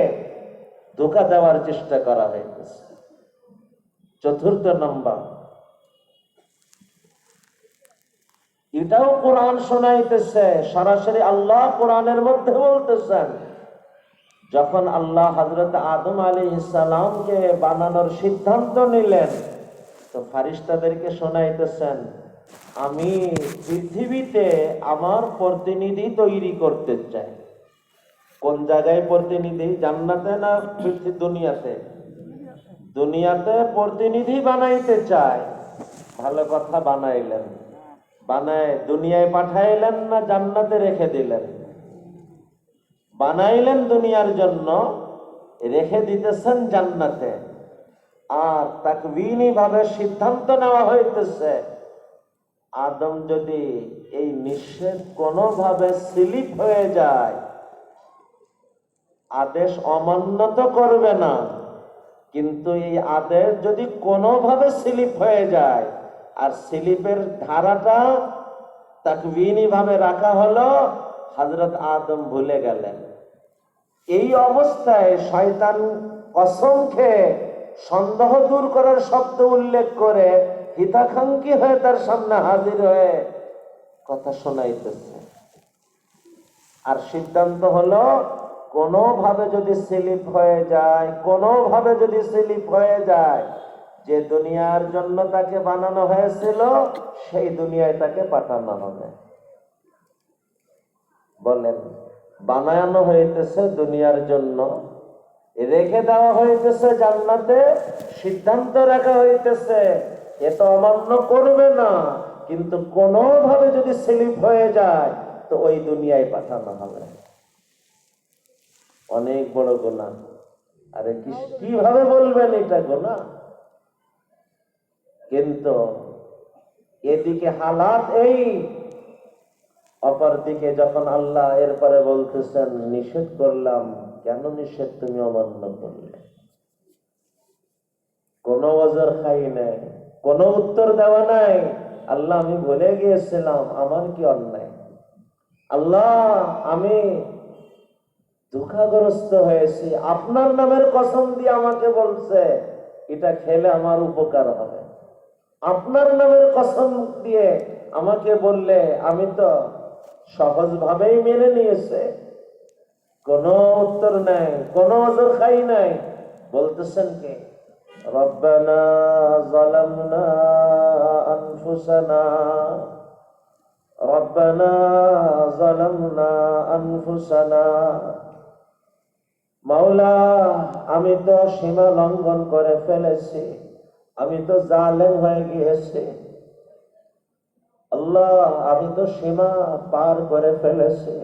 ধোঁকা দেওয়ার চেষ্টা করা হইতেছে। চতুর্থ নাম্বার, এটাও কোরআন শোনাইতেছে, সরাসরি আল্লাহ কোরআনের মধ্যে বলতেছেন, যখন আল্লাহ হযরত আদম আলাইহিস সালামকে বানানোর সিদ্ধান্ত নিলেন, তো ফারিস্তাদেরকে শোনাইতেছেন, আমি পৃথিবীতে আমার প্রতিনিধি তৈরি করতে চাই। কোন জায়গায় প্রতিনিধি? জান্নাতে না দুনিয়াতে? দুনিয়াতে প্রতিনিধি বানাইতে চায়। ভালো কথা, বানাইলেন। বানায় দুনিয়ায় পাঠাইলেন না জান্নাতে রেখে দিলেন? বানাইলেন দুনিয়ার জন্য, রেখে দিতেছেন জান্নাতে। আর তাকবীনী ভাবে সিদ্ধান্ত নেওয়া হইতেছে, আদম যদি এই নিষেধ কোনোভাবে স্লিপ হয়ে যায়, আদেশ অমান্য তো করবে না, কিন্তু এই আদেশ যদি কোনোভাবে স্লিপ হয়ে যায়, আর স্লিপের ধারাটা তাকবীনী ভাবে রাখা হলো, হযরত আদম ভুলে গেলেন। এই অবস্থায় শয়তান কসম খেয়ে সন্দেহ দূর করার শব্দ উল্লেখ করে হিতাকাঙ্ক্ষী হয়ে তার সামনে হাজির হয়ে কথা শোনাইতেছে। আর সিদ্ধান্ত হলো, কোনোভাবে যদি স্লিপ হয়ে যায়, কোনোভাবে যদি স্লিপ হয়ে যায়, যে দুনিয়ার জন্য তাকে বানানো হয়েছিল সেই দুনিয়ায় তাকে পাঠানো হবে। বলেন, বানানো হইতেছে দুনিয়ার জন্য, রেখে দেওয়া হইতেছে জান্নাতে, সিদ্ধান্ত রাখা হইতেছে এ তো অমান্য করবে না, কিন্তু কোনোভাবে যদি স্লিপ হয়ে যায় তো ওই দুনিয়ায় পাঠানো হবে। অনেক বড় গুনাহ। আরে কিভাবে বলবেন এটা গুনাহ? কিন্তু এদিকে হালাত এই, অপরদিকে যখন আল্লাহ এরপরে বলতেছেন, নিষেধ করলাম, কেন নিষেধ তুমি অমান্য করলে? কোনো ওজর খাই নাই, কোনো উত্তর দেওয়া নাই। আল্লাহ, আমি ভুলে গিয়েছিলাম, আমার কি অন্যায়? আল্লাহ, আমি দুঃখগ্রস্ত হয়েছি, আপনার নামের কসম দিয়ে আমাকে বলছে এটা খেলে আমার উপকার হবে, আপনার নামের কসম দিয়ে আমাকে বললে আমি তো সহজভাবেই মেনে নিয়েছে। কোনো উত্তর নাই, কোনো ওজর খাই নাই। বলতেছেন কি? রব্বানা যালামনা আনফুসানা, রব্বানা যালামনা আনফুসানা। মাওলা, আমি তো সীমা লঙ্ঘন করে ফেলেছি, আমি তো জালেম হয়ে গিয়েছি। আল্লাহ, আমি তো সীমা পার করে ফেলেছি,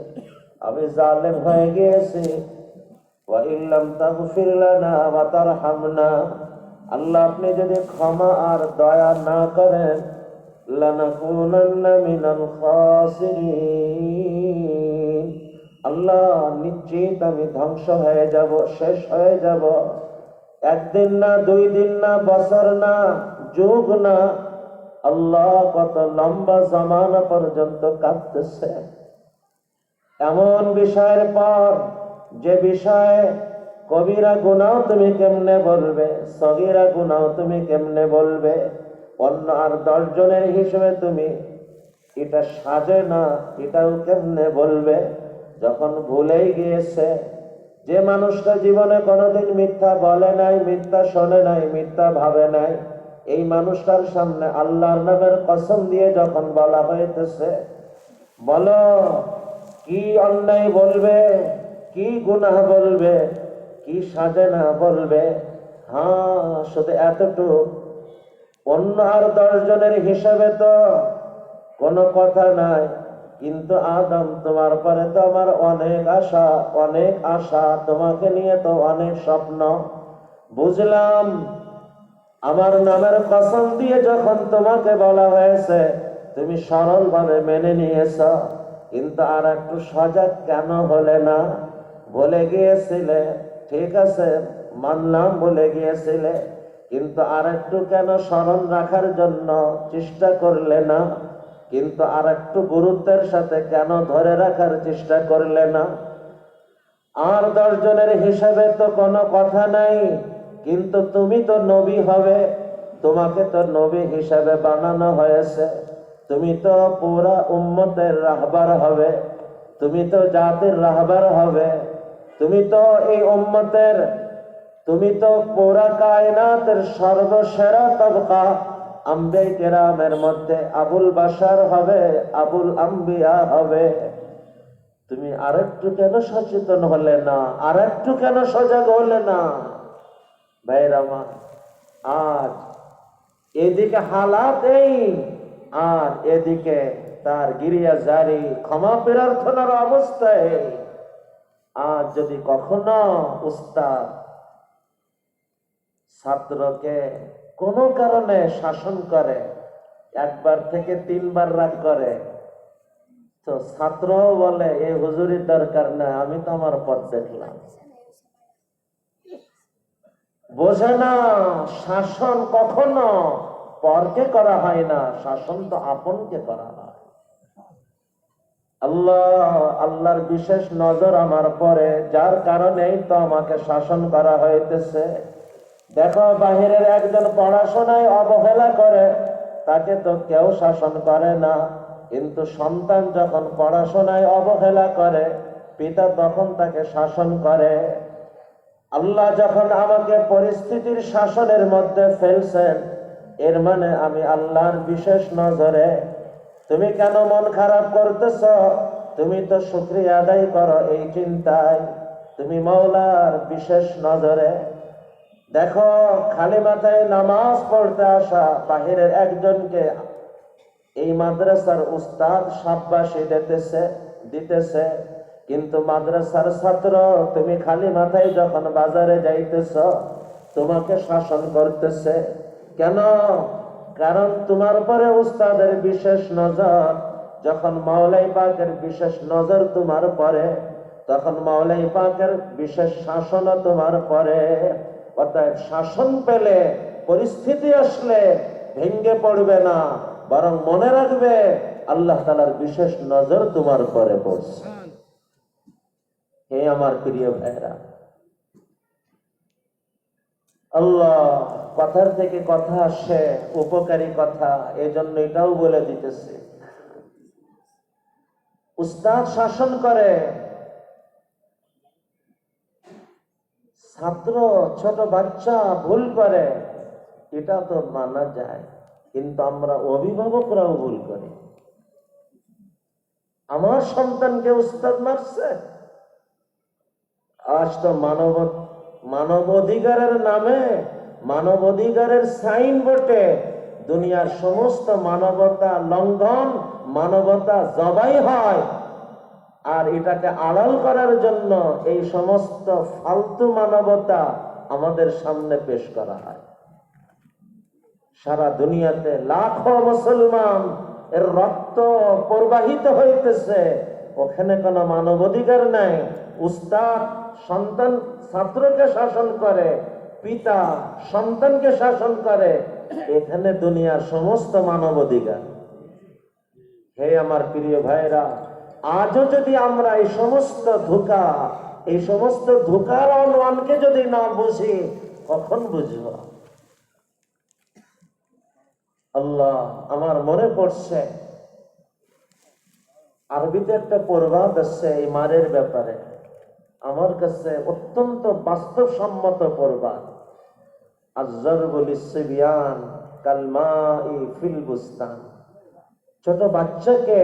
আমি জালেম হয়ে গিয়েছি। ওয়া ইল্লাম তাগফির লানা ওয়া তারহামনা, আল্লাহ আপনি যদি ক্ষমা আর দয়া না করেন, লানাকুনান্না মিনাল খাসিরিন, আল্লাহ নিশ্চিত আমি ধ্বংস হয়ে যাব, শেষ হয়ে যাব। একদিন না, দুই দিন না, বছর না, যুগ না, আল্লাহ কত লম্বা জামানা পর্যন্ত কাঁদতেছে এমন বিষয়ের পর, যে বিষয়ে কবিরা গুনাহ তুমি কেমনে বলবে, সগীরা গুনাহ তুমি কেমনে বলবে, অন্য আর 10 জনের হিসেবে তুমি এটা সাজে না এটাও কেমনে বলবে? যখন ভুলেই গিয়েছে, যে মানুষটা জীবনে কোনোদিন মিথ্যা বলে নাই, মিথ্যা শোনে নাই, মিথ্যা ভাবে নাই, এই মানুষটার সামনে আল্লাহর নামের কসম দিয়ে যখন বলা হইতেছে, বলো কি অন্যায় বলবে, কি গুনাহ বলবে, কি সাজে না বলবে? হ্যাঁ, শুধু এতটুকু, অন্য আর 10 জনের হিসাবে তো কোনো কথা নাই, কিন্তু আদম তোমার পরে তো আমার অনেক আশা, অনেক আশা, তোমাকে নিয়ে তো অনেক স্বপ্ন। বুঝলাম আমার নামের কসম দিয়ে যখন তোমাকে বলা হয়েছে তুমি সরলভাবে মেনে নিয়েছ, কিন্তু আর একটু সজাগ কেন হলে না? বলে গিয়েছিলে, ঠিক আছে মানলাম বলে গিয়েছিলে, কিন্তু আর একটু কেন স্মরণ রাখার জন্য চেষ্টা করলে না? কিন্তু আর একটু গুরুত্বের সাথে কেন ধরে রাখার চেষ্টা করলে না? আর 10 জনের হিসাবে তো কোনো কথা নাই, কিন্তু তুমি তো নবী হবে, তোমাকে তো নবী হিসাবে বানানো হয়েছে, তুমি তো পুরা উম্মতের রাহবার হবে, তুমি তো জাতির রাহবার হবে, তুমি তো এই উম্মতের, তুমি তো পুরা কায়নাতের সর্বসেরা তবকা আম্বিয়া কেরামের মধ্যে আবুল বাশার হবে, আবুল আম্বিয়া হবে। তুমি আরেকটু কেন সচেতন হলে না? আরেকটু কেন সজাগ হলে না? ভাইরা আমার, আজ এদিকে হালাত এই, আর এদিকে তার গিরিয়া জারি, ক্ষমা প্রার্থনার অবস্থায়। আজ যদি কখনো উস্তাদ ছাত্রকে কোনো কারণে শাসন করে, 1 বার থেকে 3 বার রাগ করে, তো ছাত্র বলে এই হুজুরির দরকার না, আমি তো আমার পথ দেখলাম। বোঝে না শাসন কখনো পরকে করা হয় না, শাসন তো আপনকে করা হয়। আল্লাহর বিশেষ নজর আমার পরে, যার কারণেই তো আমাকে শাসন করা হইতেছে। দেখো বাহিরের একজন পড়াশোনায় অবহেলা করে, তাকে তো কেউ শাসন করে না, কিন্তু সন্তান যখন পড়াশোনায় অবহেলা করে, পিতা তখন তাকে শাসন করে। আল্লাহ যখন আমাকে পরিস্থিতির শাসনের মধ্যে ফেলছেন, এর মানে আমি আল্লাহর বিশেষ নজরে। তুমি কেন মন খারাপ করতেছ? তুমি তো শুকরিয়া আদায় করো এই চিন্তায়, তুমি মাওলার বিশেষ নজরে। দেখো খালি মাথায় নামাজ পড়তে আসা বাহিরের একজনকে এই মাদ্রাসার উস্তাদ শাবাশি দিতেছে, কিন্তু মাদ্রাসার ছাত্র তুমি খালি মাথায় যখন বাজারে যাইতেছ, তোমাকে শাসন করতেছে। কেন? কারণ তোমার উপরে উস্তাদের বিশেষ নজর। যখন মাওলাই পাকের বিশেষ নজর তোমার পরে, তখন মাওলাই পাকের বিশেষ শাসনও তোমার পরে। অর্থাৎ শাসন পেলে, পরিস্থিতি আসলে ভেঙ্গে পড়বে না, বরং মনে রাখবে আল্লাহ তাআলার বিশেষ নজর তোমার পরে পড়ছে। হে আমার প্রিয় ভাইরা, আল্লাহ কথার থেকে কথা আসে, উপকারী কথা, এজন্য এটাও বলে দিতেছে। উস্তাদ শাসন করে, ছাত্র ছোট বাচ্চা ভুল করে, এটা তো মানা যায়, কিন্তু আমরা অভিভাবকরাও ভুল করি। আমার সন্তানকে উস্তাদ মারছে। আজ তো মানবাধিকারের নামে, মানবাধিকারের সাইনবোর্ডে দুনিয়ার সমস্ত মানবতা লঙ্ঘন, মানবতা জবাই হয়, আর এটাকে আড়াল করার জন্য এই সমস্ত ফালতু মানবতা আমাদের সামনে পেশ করা হয়। সারা দুনিয়াতে লাখো মুসলমান এর রক্ত প্রবাহিত হইতেছে, ওখানে কোনো মানবাধিকার নাই। উস্তাদ সন্তান ছাত্রকে শাসন করে, পিতা সন্তানকে শাসন করে, এখানে দুনিয়ার সমস্ত মানবাধিকার। হে আমার প্রিয় ভাইরা, আজও যদি আমরা এই সমস্ত ধোঁকা এই সমস্ত ধোকার অনওয়ানকে যদি না বুঝি কখন বুঝব? আল্লাহ, আমার মনে পড়ছে আরবিতে একটা প্রবাদ আছে এই মারের ব্যাপারে, আমার কাছে অত্যন্ত বাস্তবসম্মত প্রবাদ। আয-যারবু লিস-সিবয়ান কাল-মাই ফিল বুস্তান। ছোট বাচ্চাকে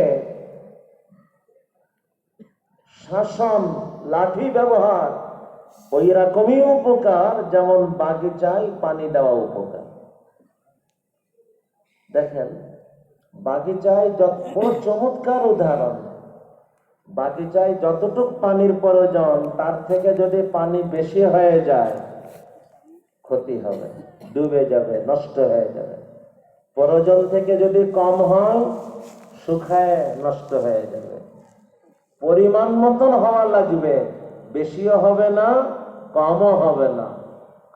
শাসন, লাঠি ব্যবহার ওই রকমই উপকার যেমন বাগিচায় পানি দেওয়া উপকার। দেখেন, বাগিচায় কোন চমৎকার উদাহরণ। বাগিচায় যতটুক পানির প্রয়োজন তার থেকে যদি পানি বেশি হয়ে যায় ক্ষতি হবে, ডুবে যাবে, নষ্ট হয়ে যাবে। প্রয়োজন থেকে যদি কম হয় শুকায় নষ্ট হয়ে যাবে। পরিমাণ মতন হওয়া লাগবে, বেশিও হবে না কমও হবে না।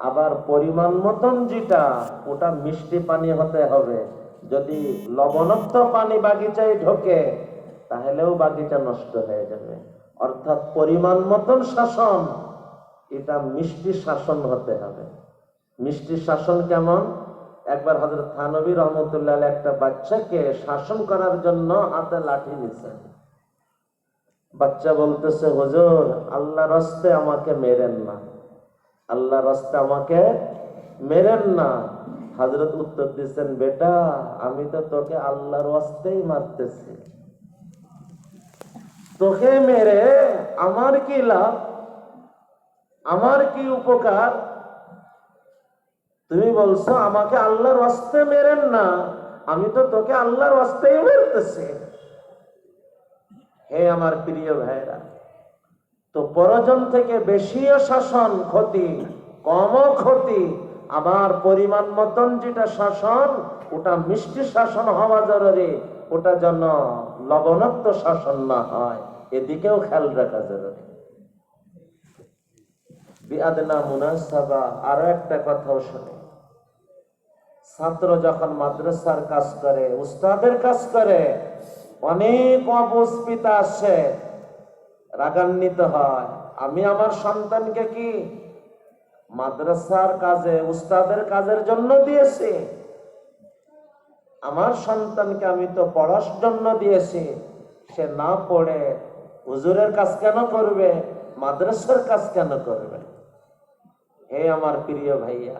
আবার পরিমাণ মতন যেটা ওটা মিষ্টি পানি হতে হবে। যদি লবণাক্ত পানি বাগিচায় ঢোকে তাহলেও বাগিচা নষ্ট হয়ে যাবে। অর্থাৎ পরিমাণ মতন শাসন, এটা মিষ্টি শাসন হতে হবে। মিষ্টি শাসন কেমন? একবার হযরত থানবী রহমতুল্লাহ আলাইহি একটা বাচ্চাকে শাসন করার জন্য হাতে লাঠি নিছেন। বাচ্চা বলতেছে, হুজুর আল্লাহর রাস্তায় আমাকে মেরেন না, আল্লাহর রাস্তায় আমাকে মেরেন না। হযরত উত্তর দিচ্ছেন, বেটা আমি তো তোকে আল্লাহর রাস্তায় মারতেছি, তোকে মেরে আমার কি লাভ, আমার কি উপকার? তুমি বলছো আমাকে আল্লাহর রাস্তায় মেরেন না, আমি তো তোকে আল্লাহর রাস্তায় মেরতেছি। হে আমার প্রিয় ভাইরা, তো প্রয়োজন থেকে বেশিও শাসন ক্ষতি, কমও ক্ষতি। আবার পরিমাণ মতন যেটা শাসন ওটা মিষ্টি শাসন হওয়া জরুরি, ওটা যেন লবণাক্ত শাসন না হয়, এদিকেও খেয়াল রাখা জরুরি। বিআদনা মুনাসাবা আরো একটা কথাও শুনে, ছাত্র যখন মাদ্রাসার কাজ করে, উস্তাদের কাজ করে, অনেক অবুঝ পিতা আসে, রাগান্বিত হয়। আমি আমার সন্তানকে কি মাদ্রাসার কাজে, উস্তাদের কাজের জন্য দিয়েছি? আমার সন্তানকে আমি তো পড়ার জন্য দিয়েছি, সে না পড়ে হুজুরের কাজ কেন করবে, মাদ্রাসার কাজ কেন করবে? হে আমার প্রিয় ভাইয়া,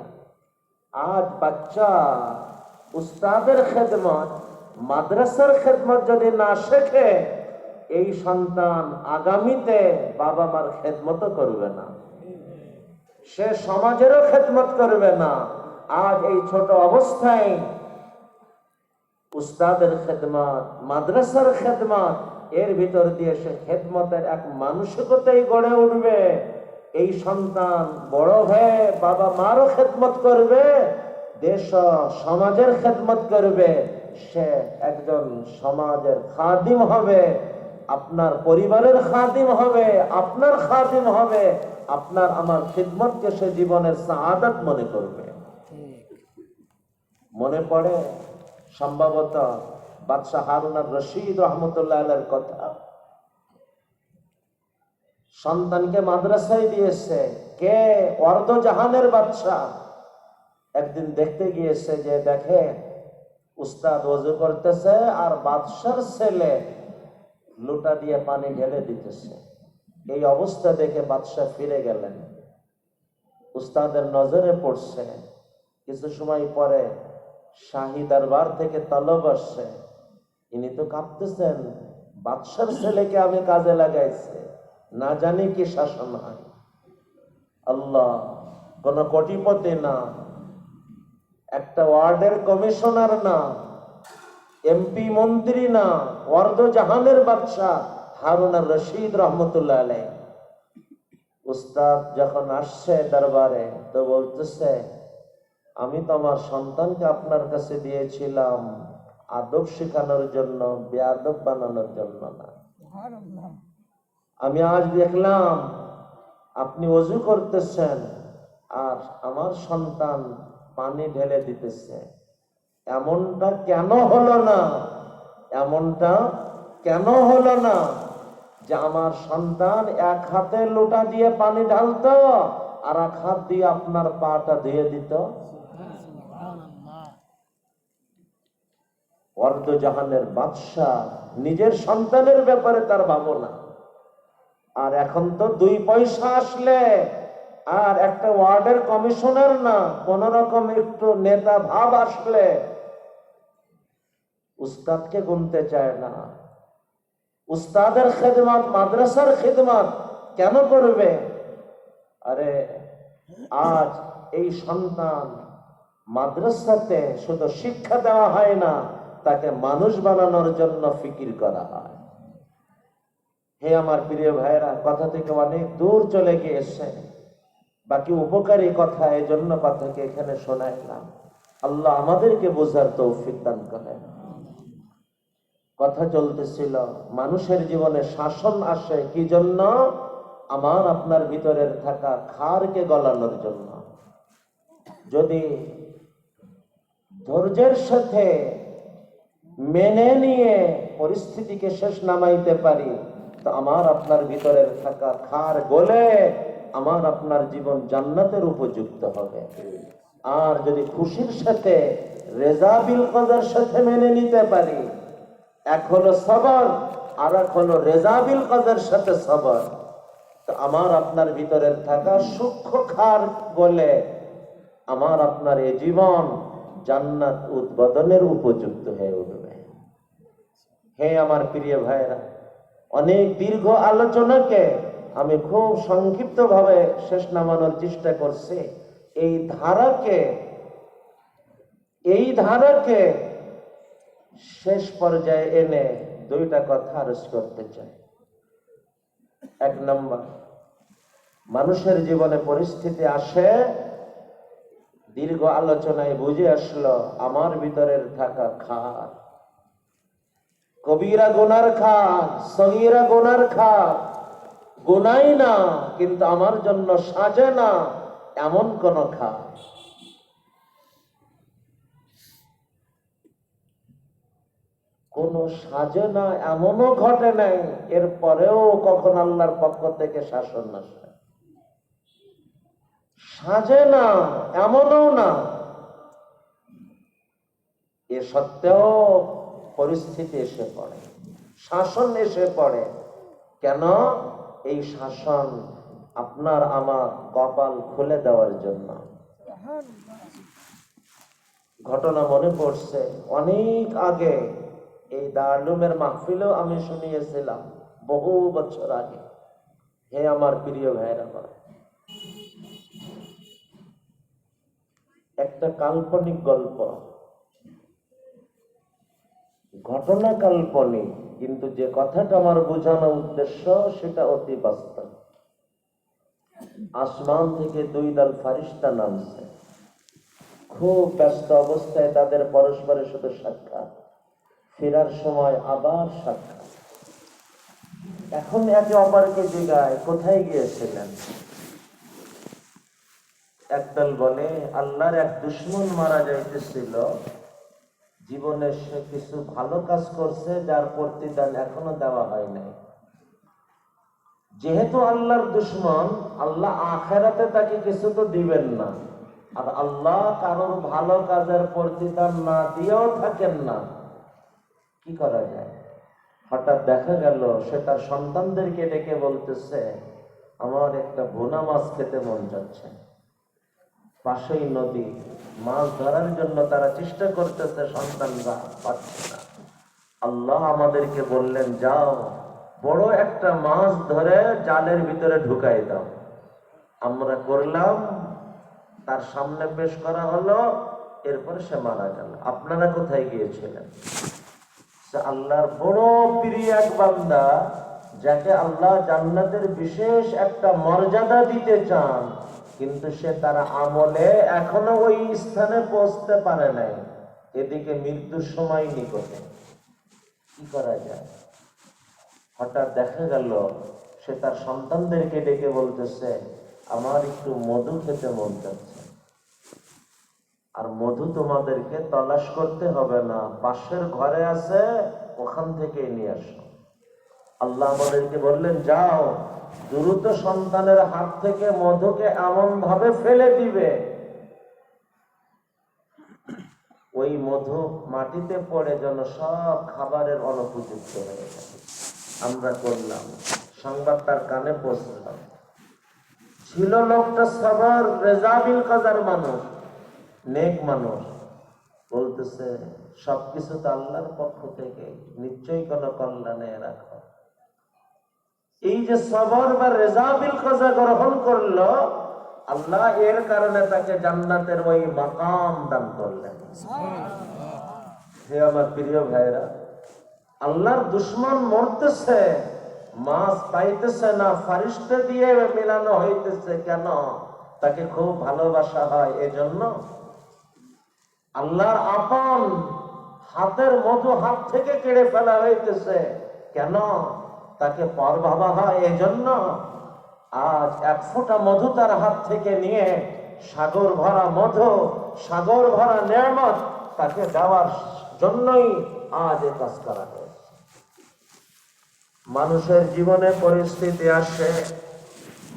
আজ বাচ্চা উস্তাদের খেদমত, মাদ্রাসার খেদমত যদি না শেখে, এই সন্তান আগামীতে বাবা মার খেদমত করবে না, সে সমাজেরও খেদমত করবে না। আজ এই ছোট অবস্থায় উস্তাদের খেদমত, মাদ্রাসার খেদমত, এর ভিতর দিয়ে সে খেদমতের এক মানসিকতাই গড়ে উঠবে। এই সন্তান বড় হয়ে বাবা মারও খেদমত করবে, দেশ সমাজের খেদমত করবে, সে একজন সমাজের খাদিম হবে, আপনার পরিবারের খাদিম হবে, আপনার খাদিম হবে। আপনার আমার খিদমতকে সে জীবনের সাআদাত মনে করবে। মনে পড়ে সম্ভবত বাদশাহ হারুন আর রশিদ রহমতুল্লাহ আলাইহির কথা। সন্তানকে মাদ্রাসায় দিয়েছে কে? অর্ধ জাহানের বাদশাহ। একদিন দেখতে গিয়েছে যে দেখে উস্তাদ ওযু করতেছে আর বাদশার ছেলে লোটা দিয়ে পানি ঢেলে দিতেছে। এই অবস্থা দেখে বাদশাহ ফিরে গেলেন, উস্তাদের নজরে পড়ছে। কিছু সময় পরে শাহী দরবার থেকে তলব আসছে, ইনি তো কাঁপতেছেন, বাদশার ছেলেকে আমি কাজে লাগাইছে, না জানি কি শাসন হয়। আল্লাহ, কোন কোটিপতি না, একটা ওয়ার্ডের কমিশনার না, এমপি মন্ত্রী না, অর্ধ জাহানের বাদশাহ হারুন আর রশিদ রহমতুল্লাহ আলাইহি। উস্তাদ যখন আসছে দরবারে তো বলতেছে, আমি তো আমার সন্তানকে আপনার কাছে দিয়েছিলাম আদব শেখানোর জন্য, বেয়াদব বানানোর জন্য না। আমি আজ দেখলাম আপনি ওযু করতেছেন আর আমার সন্তান পানি ঢেলে দিতেছে। এমনটা কেন হলো না? এমনটা কেন হলো না যে আমার সন্তান এক হাতে লোটা দিয়ে পানি ঢালতো আর এক হাত দিয়ে আপনার পাটা ধুয়ে দিত। অর্ধজাহানের বাদশা নিজের সন্তানের ব্যাপারে তার ভাবনা। আর এখন তো 2 পয়সা আসলে আর একটা ওয়ার্ডের কমিশনার না, কোন রকম একটু নেতা ভাব আসলে উস্তাদকে গুনতে চায় না। উস্তাদের খেদমত, মাদ্রাসার খেদমত কেন করবে? আরে আজ এই সন্তান মাদ্রাসাতে শুধু শিক্ষা দেওয়া হয় না, তাকে মানুষ বানানোর জন্য ফিকির করা হয়। হে আমার প্রিয় ভাইরা, কথা থেকে অনেক দূর চলে গিয়েছে, বাকি উপকারী কথা, এই জন্য কথাকে এখানে শোনাইলাম। আল্লাহ আমাদেরকে বোঝার তৌফিক দান করেন। কথা চলতেছিল, মানুষের জীবনে শাসন আসে কি জন্য? আমার আপনার ভিতরের থাকা খারকে গলানোর জন্য। যদি ধৈর্যের সাথে মেনে নিয়ে পরিস্থিতিকে শেষ নামাইতে পারি, তো আমার আপনার ভিতরের থাকা খার গলে আমার আপনার জীবন জান্নাতের উপযুক্ত হবে। আর যদি খুশির সাথে রেজা বিল কদর সাথে মেনে নিতে পারি, এক হলো সবর আর এক হলো রেজা বিল কদর সাথে সবর, তো আমার আপনার ভিতরের থাকা সূক্ষ্ম খার গলে আমার আপনার এই জীবন জান্নাত উদ্বোধনের উপযুক্ত হয়ে উঠবে। হে আমার প্রিয় ভাইরা, অনেক দীর্ঘ আলোচনাকে আমি খুব সংক্ষিপ্ত ভাবে শেষ নামানোর চেষ্টা করছি। এই ধারাকে শেষ পর্যায়ে এনে 2টা কথা আরজ করতে চাই। 1 নম্বর, মানুষের জীবনে পরিস্থিতি আসে, দীর্ঘ আলোচনায় বুঝে আসলো আমার ভিতরের থাকা খার, কবিরা গুনার খার, সগীরা গুনার খার, গুনাই না কিন্তু আমার জন্য সাজে না এমন কোন খার, কোন সাজে না এমনও ঘটে নাই, এরপরেও কখন আল্লাহর পক্ষ থেকে শাসন আসে। সাজে না এমনও না, এ সত্ত্বেও পরিস্থিতি এসে পড়ে, শাসন এসে পড়ে। কেন? এই শাসন আপনার আমার কপাল খুলে দেওয়ার জন্য। ঘটনা মনে পড়ছে, অনেক আগে এই দারুমের মাহফিলেও আমি শুনিয়েছিলাম, বহু বছর আগে। হে আমার প্রিয় ভাইরা, একটা কাল্পনিক গল্প, ঘটনা কাল্পনিক, কিন্তু যে কথাটা আমার বোঝানোর উদ্দেশ্য সেটা অতি বাস্তব। আসমান থেকে 2 দল ফারিস্তা নামছে, খুব ব্যস্ত অবস্থায় তাদের পরস্পরের সাথে সাক্ষাৎ, ফেরার সময় আবার সাক্ষাৎ। এখন একে অপরকে জিজ্ঞায় কোথায় গিয়েছিলেন? একদল বলে আল্লাহর এক দুশমন মারা যাইতেছিল, জীবনে সে কিছু ভালো কাজ করছে যার প্রতিদান এখনো দেওয়া হয় নাই। যেহেতু আল্লাহর দুশমন, আল্লাহ আখিরাতে তাকে কিছু তো দিবেন না, আর আল্লাহ কারোর ভালো কাজের প্রতিদান না দিয়েও থাকেন না। কি করা যায়? হঠাৎ দেখা গেল সে তার সন্তানদেরকে ডেকে বলতেছে, আমার একটা ভুনা মাছ খেতে মন যাচ্ছে। পাশেই নদী, মাছ ধরার জন্য তারা চেষ্টা করতেছে, সন্তানরা পাচ্ছে না। আল্লাহ আমাদেরকে বললেন, যাও বড় একটা মাছ ধরে জালের ভিতরে ঢুকাই দাও। আমরা করলাম, তার সামনে পেশ করা হলো, এরপরে সে মারা গেল। আপনারা কোথায় গিয়েছিলেন? আল্লাহর বড় প্রিয় এক বান্দা, যাকে আল্লাহ জান্নাতের বিশেষ একটা মর্যাদা দিতে চান, কিন্তু সে তার আমলে এখনো ওই স্থানে পৌঁছতে পারে নাই, এদিকে মৃত্যুর সময় নিকটে। কি করা যায়? হঠাৎ দেখা গেল সে তার সন্তানদেরকে ডেকে বলতেছে, আমার একটু মধু খেতে মন যাচ্ছে। আর মধু তোমাদেরকে তলাশ করতে হবে না, পাশের ঘরে আছে, ওখান থেকে নিয়ে আসো। আল্লাহ আমাদেরকে বললেন, যাও দ্রুত সন্তানের হাত থেকে মধুকে এমন ভাবে ফেলে দিবে ওই মধু মাটিতে পড়ে যেন সব খাবারের অনুপযুক্ত হয়ে যায়। আমরা করলাম, সংবাদ তার কানে পৌঁছলাম। ছিল লোকটা সবার রেজাবিল কাজার মানুষ, নেক মানুষ, বলতেছে সবকিছু তো আল্লাহর পক্ষ থেকে, নিশ্চয়ই কোন কল্যাণে রাখো। এই যে সবর বা রেজাবিল কাজা গ্রহণ করলো, আল্লাহ এর কারণে তাকে জান্নাতের ওই মাকাম দান করলেন। হে আমার প্রিয় ভাইরা, আল্লাহর দুশ্মন মরতেছে, মাছ পাইতেছে না, ফারিস্তা দিয়ে মেলানো হইতেছে কেন? তাকে খুব ভালোবাসা হয় এজন্য। আল্লাহর আপন হাতের মধু হাত থেকে কেড়ে ফেলা হইতেছে কেন? তাকে পর ভাবা হয় এজন্য। আজ এক ফোঁটা মধু তার হাত থেকে নিয়ে সাগর ভরা মধু, সাগর ভরা নেয়ামত তাকে দেওয়ার জন্যই আজ এ কাজ করা হয়েছে। মানুষের জীবনে পরিস্থিতি আসে,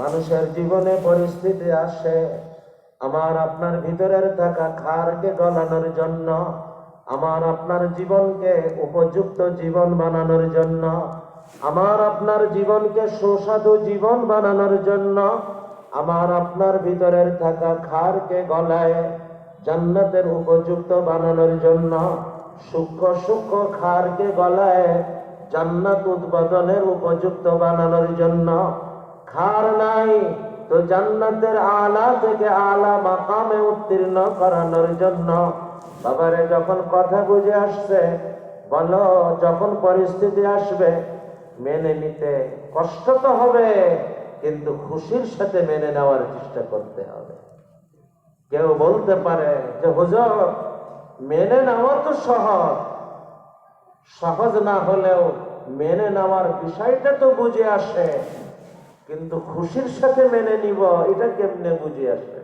মানুষের জীবনে পরিস্থিতি আসে আমার আপনার ভিতরের থাকা খারকে গলানোর জন্য, আমার আপনার জীবনকে উপযুক্ত জীবন বানানোর জন্য, আমার আপনার জীবনকে সুস্বাদু জীবন বানানোর জন্য, আমার আপনার ভিতরের থাকা খারকে গলায় জান্নাতের উপযুক্ত বানানোর জন্য, সূক্ষ্ম সূক্ষ্ম খারকে গলায় জান্নাত উদ্বোধনের উপযুক্ত বানানোর জন্য। খার নাই তো জান্নাতের আলা থেকে আলা মাকামে উত্তীর্ণ করানোর জন্য। বাবারে, যখন কথা বুঝে আসছে বলো, যখন পরিস্থিতি আসবে মেনে নিতে কষ্ট তো হবে, কিন্তু খুশির সাথে মেনে নেওয়ার চেষ্টা করতে হবে। কেউ বলতে পারে যে হুজুর মেনে নেওয়া তো সহজ, সহজ না হলেও মেনে নেওয়ার বিষয়টা তো বুঝে আসে, কিন্তু খুশির সাথে মেনে নিব এটা কেমনে বুঝে আসে?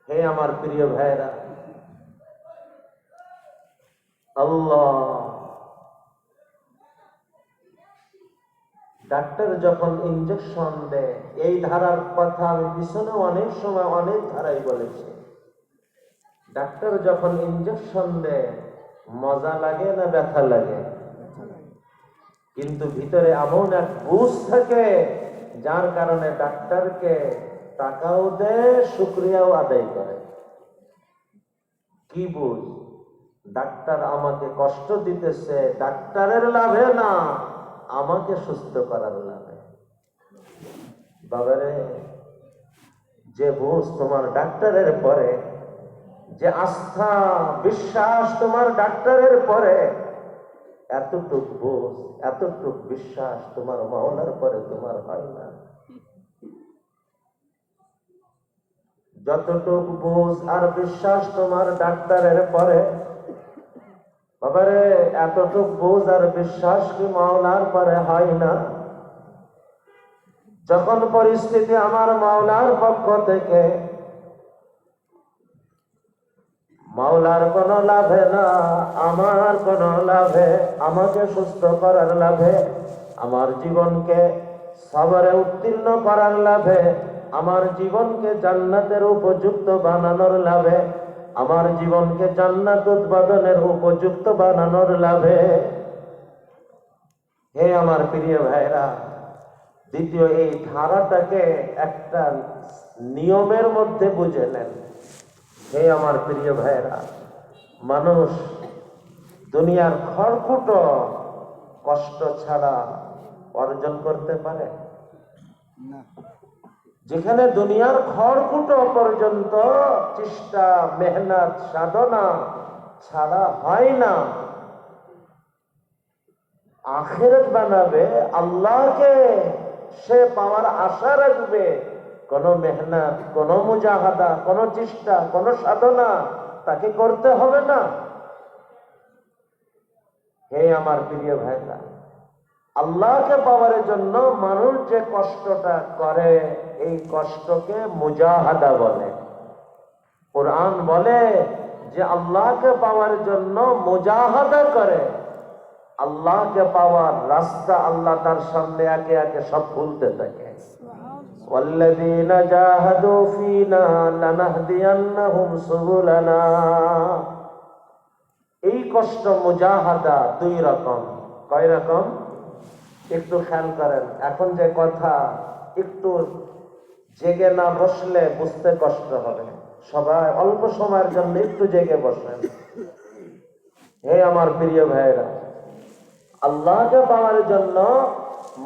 হে আমার প্রিয় ভাইরা, আল্লাহ ডাক্তার যখন ইনজেকশন দেয়, এই ধারার কথা আমি পিছনে অনেক সময় অনেক ধারাই বলেছি। ডাক্তার যখন ইনজেকশন দেয় মজা লাগে না ব্যথা লাগে? কিন্তু ভিতরে এমন এক বুঝ থাকে যার কারণে ডাক্তারকে টাকাও দেয়, শুকরিয়াও আদায় করে। কি বুঝ? ডাক্তার আমাকে কষ্ট দিতেছে ডাক্তারের লাভে না, আমাকে সুস্থ করার লাভে। বাবারে, যে বুঝ তোমার ডাক্তারের পরে, যে আস্থা বিশ্বাস তোমার ডাক্তারের পরে, এতটুক বুঝ এতটুক বিশ্বাস তোমার মাওলার পরে তোমার হয় না। যতটুক বুঝ আর বিশ্বাস তোমার ডাক্তারের পরে, বাবারে এতটুক বুঝ আর বিশ্বাস কি মাওলার পরে হয় না? যখন পরিস্থিতি আমার মাওলার পক্ষ থেকে, মাওলার কোনো লাভে না, আমার কোনো লাভে, আমাকে সুস্থ করার লাভে, আমার জীবনকে সবরে উত্তীর্ণ করার লাভে, আমার জীবনকে জান্নাতের উপযুক্ত বানানোর লাভে, আমার জীবনকে জান্নাত উৎপাদনের উপযুক্ত বানানোর লাভে। হে আমার প্রিয় ভাইরা, দ্বিতীয় এই ধারাটাকে একটা নিয়মের মধ্যে বুঝে নেন। হে আমার প্রিয় ভাইরা, মানুষ দুনিয়ার খড়কুটো কষ্ট ছাড়া অর্জন করতে পারে না। যেখানে দুনিয়ার খড়কুটো পর্যন্ত চেষ্টা মেহনত সাধনা ছাড়া হয় না, আখিরাত বানাবে, আল্লাহকে সে পাওয়ার আশা রাখবে, কোন মেহনত, কোন মুজাহাদা, কোন চেষ্টা, কোন সাধনা তাকে করতে হবে না। হে আমার প্রিয় ভাইরা, আল্লাহকে পাওয়ার জন্য মানুষ যে কষ্টটা করে, এই কষ্টকে মুজাহাদা বলে। কোরআন বলে যে আল্লাহকে পাওয়ার জন্য মুজাহাদা করে। আল্লাহকে পাওয়ার রাস্তা আল্লাহ তার সামনে একে একে সব খুলতে থাকে। ওয়াল্লাযীনা জাহাদু ফীনা লানাহদিয়ান্নাহুম সুবুলানা। এই কষ্ট মুজাহাদা দুই রকম। কয় রকম? একটু খেয়াল করেন। এখন যে কথা, একটু জেগে না বসলে বুঝতে কষ্ট হবে। সবাই অল্প সময়ের জন্য একটু জেগে বসেন। হে আমার প্রিয় ভাইরা, আল্লাহকে পাওয়ার জন্য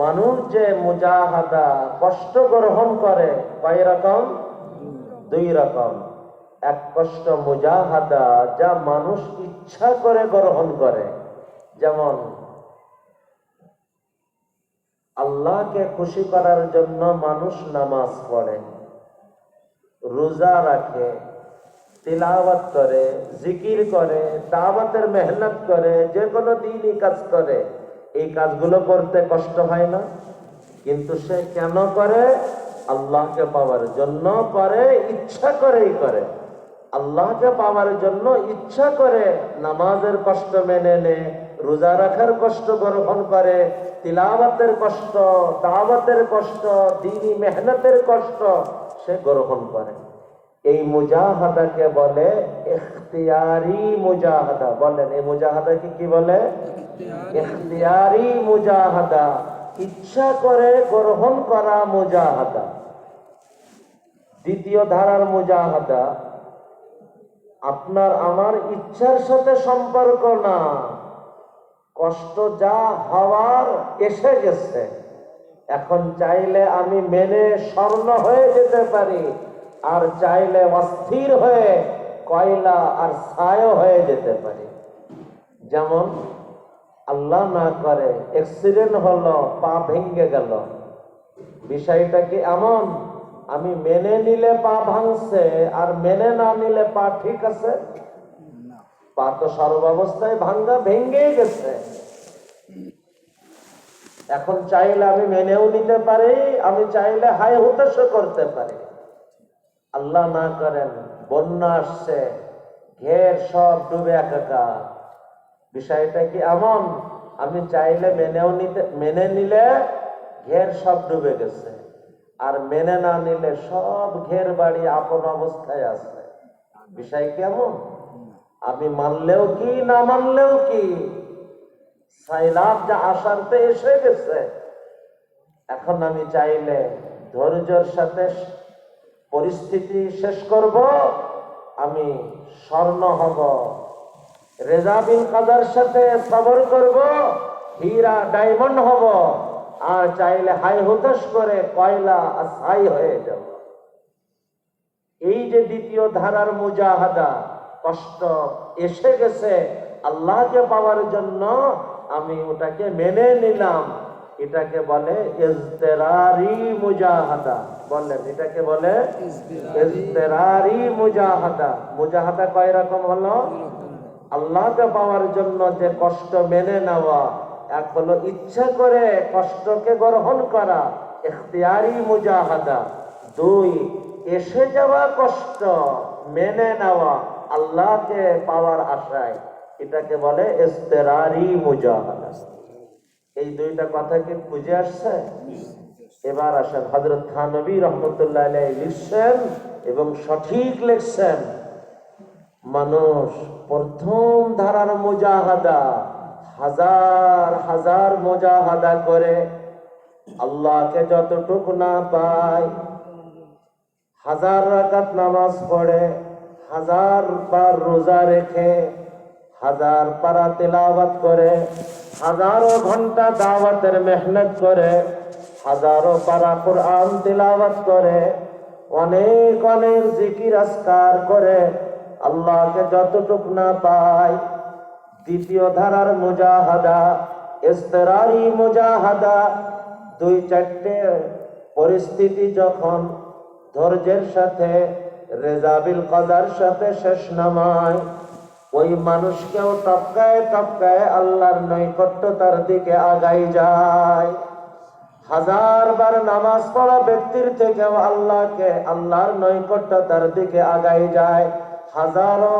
মানুষ যে মুজাহাদা কষ্ট গ্রহণ করে, কয় রকম? দুই রকম। এক কষ্ট মুজাহাদা যা মানুষ ইচ্ছা করে গ্রহণ করে, যেমন আল্লাহকে খুশি করার জন্য মানুষ নামাজ পড়ে, রোজা রাখে, তিলাওয়াত করে, জিকির করে, দাওয়াতের মেহনত করে, যে কোনো দিনই কাজ করে। এই কাজগুলো করতে কষ্ট হয় না? কিন্তু সে কেন করে? আল্লাহকে পাওয়ার জন্য করে, ইচ্ছা করেই করে। আল্লাহকে পাওয়ার জন্য ইচ্ছা করে নামাজের কষ্ট মেনে নেয়, রোজা রাখার কষ্ট গ্রহণ করে, তিলাওয়াতের কষ্ট, দাওয়াতের কষ্ট, দ্বীনি মেহনতের কষ্ট সে গ্রহণ করে। এই মুজাহাদাকে বলে ইখতিয়ারি মুজাহাদা। বলেন, এই মুজাহাদাকে কি বলে? ইখতিয়ারি মুজাহাদা, ইচ্ছা করে গ্রহণ করা মুজাহাদা। দ্বিতীয় ধারার মুজাহাদা আপনার আমার ইচ্ছার সাথে সম্পর্ক না, কষ্ট যা হওয়ার এসে গেছে, এখন চাইলে আমি মেনে স্বর্ণ হয়ে যেতে পারি, আর চাইলে অস্থির হয়ে কয়লা আর ছায় হয়ে যেতে পারি। যেমন আল্লাহ না করে অ্যাক্সিডেন্ট হলো, পা ভেঙে গেল, বিষয়টা কি এমন আমি মেনে নিলে পা ভাঙছে আর মেনে না নিলে পা ঠিক আছে? পা তো সর্বাবস্থায় ভাঙ্গা, ভেঙেই গেছে। এখন চাইলে আমি মেনেও নিতে পারি, আমি চাইলে হাই হুতাশ করতে পারি। আল্লাহ না করেন বন্যা আসছে, ঘের সব ডুবে একাকার, বিষয়টা কি এমন আমি চাইলে মেনে নিলে ঘের সব ডুবে গেছে, আর মেনে না নিলে সব ঘের বাড়ি আপন অবস্থায় আছে। বিষয় কেমন? আমি মানলেও কি না মানলেও কি, সাইলাব যা আসারতে এসে গেছে। এখন আমি চাইলে ধৈর্যের সাথে পরিস্থিতি শেষ করব, আমি স্বর্ণ হব, রেজাবিল কাদার সাথে সবর করব, হীরা ডায়মন্ড হব, আর চাইলে হাই হুতাশ করে কয়লা আর ছাই হয়ে যাব। এই যে দ্বিতীয় ধারার মুজাহাদা, কষ্ট এসে গেছে, আল্লাহকে পাওয়ার জন্য আমি ওটাকে মেনে নিলাম, এটাকে বলে ইজতেরারি মুজাহাদা। বললেন, এটাকে বলে ইজতেরারি মুজাহাদা। মুজাহাদা কয় রকম হলো? আল্লাহকে পাওয়ার জন্য যে কষ্ট মেনে নেওয়া, এক হলো ইচ্ছা করে কষ্টকে গ্রহণ করা, ইখতিয়ারি মুজাহাদা। দুই, এসে যাওয়া কষ্ট মেনে নেওয়া আল্লাহকে পাওয়ার আশায়, এটাকে বলে ইজতেরারি মুজাহাদা। এই দুইটা কথা কি বুঝে আসছে? এবার আসেন, হযরত থানভী রহমতুল্লাহ আলাইহি লিখছেন এবং সঠিক লিখছেন, মানুষ প্রথম ধারার মুজাহাদা হাজার হাজার মুজাহাদা করে আল্লাহকে যতটুকু না পায়, হাজার রাকাত নামাজ পড়ে, হাজার বার রোজা রেখে, হাজার পারা তিলাওয়াত করে, হাজারো ঘন্টা দাওয়াতের মেহনত করে, হাজারো পারা কুরআন তিলাওয়াত করে, অনেক অনেক জিকির আজকার করে, আল্লাহকে যতটুকু না পায়, দ্বিতীয় ধারার মুজাহাদা ইজতেরারি মুজাহাদা, দুই চারটে পরিস্থিতি যখন ধৈর্যের সাথে রেজাবিল কদার সাথে শেষ নামায়, ওই মানুষকেও টপকায় টপকায় আল্লাহর নৈকট্যতার দিকে আগাই যায়। হাজার বার নামাজ পড়া ব্যক্তির থেকেও আল্লাহর নৈকট্যতার দিকে আগাই যায়। হাজারো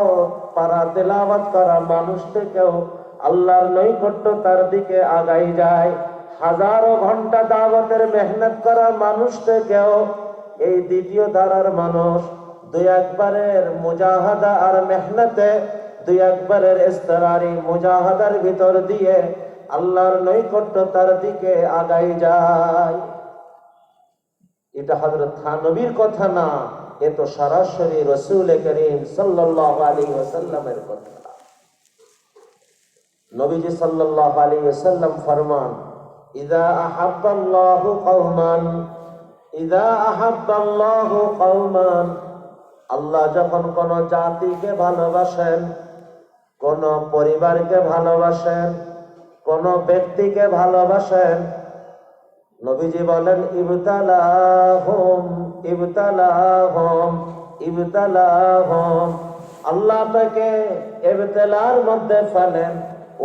পারা তেলাওয়াত করা মানুষ থেকেও আল্লাহর নৈকট্যতার দিকে আগাই যায়। হাজারো ঘন্টা দাওয়াতের মেহনত করা মানুষ থেকেও এই দ্বিতীয় ধারার মানুষ দুই একবারের মুজাহাদা আর মেহনতে, দুই একবারের ইস্তেরারি মুজাহাদার ভিতর দিয়ে আল্লাহর নৈকট্যতার দিকে আগাই যায়। এটা হযরত থানবীর কথা না, এ তো সরাসরি রাসূল করিম সাল্লাল্লাহু আলাইহি ওয়াসাল্লামের কথা। নবীজি সাল্লাল্লাহু আলাইহি ওয়াসাল্লাম ফরমান, ইযা আহাব্বাল্লাহু কওমান, আল্লাহ যখন কোন জাতিকে ভালোবাসেন, কোন পরিবারকে ভালোবাসেন, কোন ব্যক্তিকে ভালোবাসেন, নবীজি বলেন ইবতালাহুম, আল্লাহ তাকে ইবতিলার মধ্যে ফেলেন।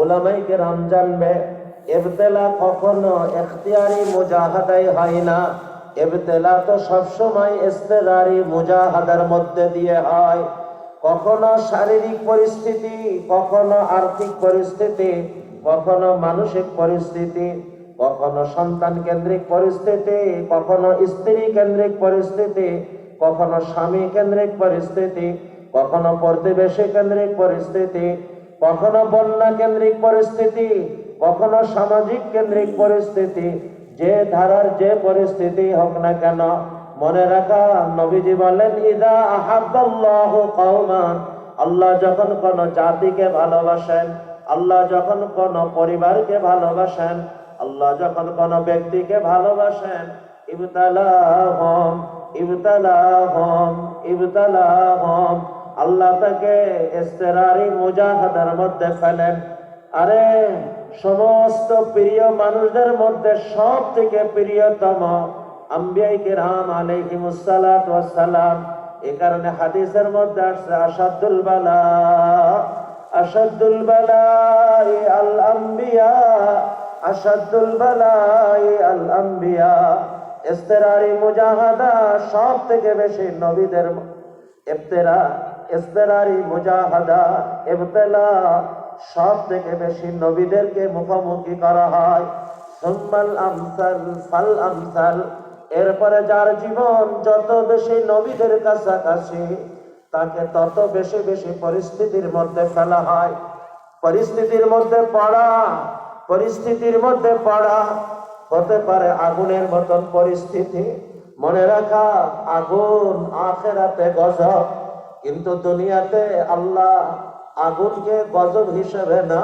উলামায়ে কেরাম জানবে, ইবতিলা কখনো ইখতিয়ারি মুজাহাদায় হয় না, ইবতিলা তো সবসময় ইস্তেরারি মুজাহাদার মধ্যে দিয়ে হয়। কখনো শারীরিক পরিস্থিতি, কখনো আর্থিক পরিস্থিতি, কখনো মানসিক পরিস্থিতি, কখনো সন্তান কেন্দ্রিক পরিস্থিতি, কখনো স্ত্রী কেন্দ্রিক পরিস্থিতি, কখনো স্বামী কেন্দ্রিক পরিস্থিতি, কখনো প্রতিবেশী কেন্দ্রিক পরিস্থিতি, কখনো বন্যা কেন্দ্রিক পরিস্থিতি, কখনো সামাজিক কেন্দ্রিক পরিস্থিতি। যে ধারার যে পরিস্থিতি হোক না কেন, মনে রাখা, নবীজি বলেন ইযা আহাব্বাল্লাহু কওমান, আল্লাহ যখন কোন জাতিকে ভালোবাসেন, আল্লাহ যখন কোন পরিবারকে ভালোবাসেন, আল্লাহ যখন কোন ব্যক্তিকে ভালোবাসেন, ইবতালাহুম, আল্লাহ তাকে ইস্তেরারি মুজাহাদার মধ্যে ফেলেন। আরে সমস্ত প্রিয় মানুষদের মধ্যে সব থেকে প্রিয়তম আম্বিয়া কিরাম আলাইহিমুস সালাতু ওয়াস সালাম। এই কারণে হাদিসের মধ্যে আসছে আসাদুল বালাই আল আম্বিয়া, আসাদুল বালাই আল আম্বিয়া। ইস্তেরারি মুজাহাদা সব থেকে বেশি নবীদের ইস্তেরারি মুজাহাদা, ইবতিলা সব থেকে বেশি নবীদেরকে মুখোমুখি করা হয়। সুম্মাল আমসাল ফাল আমসাল, এরপরে যার জীবন যত বেশি নবীদের কাছাকাছি, তাকে তত বেশি বেশি পরিস্থিতির মধ্যে ফেলা হয়। পরিস্থিতির মধ্যে পড়া হতে পারে আগুনের মতন পরিস্থিতি। মনে রাখা, আগুন আখিরাতে গজব, কিন্তু দুনিয়াতে আল্লাহ আগুনকে গজব হিসেবে না,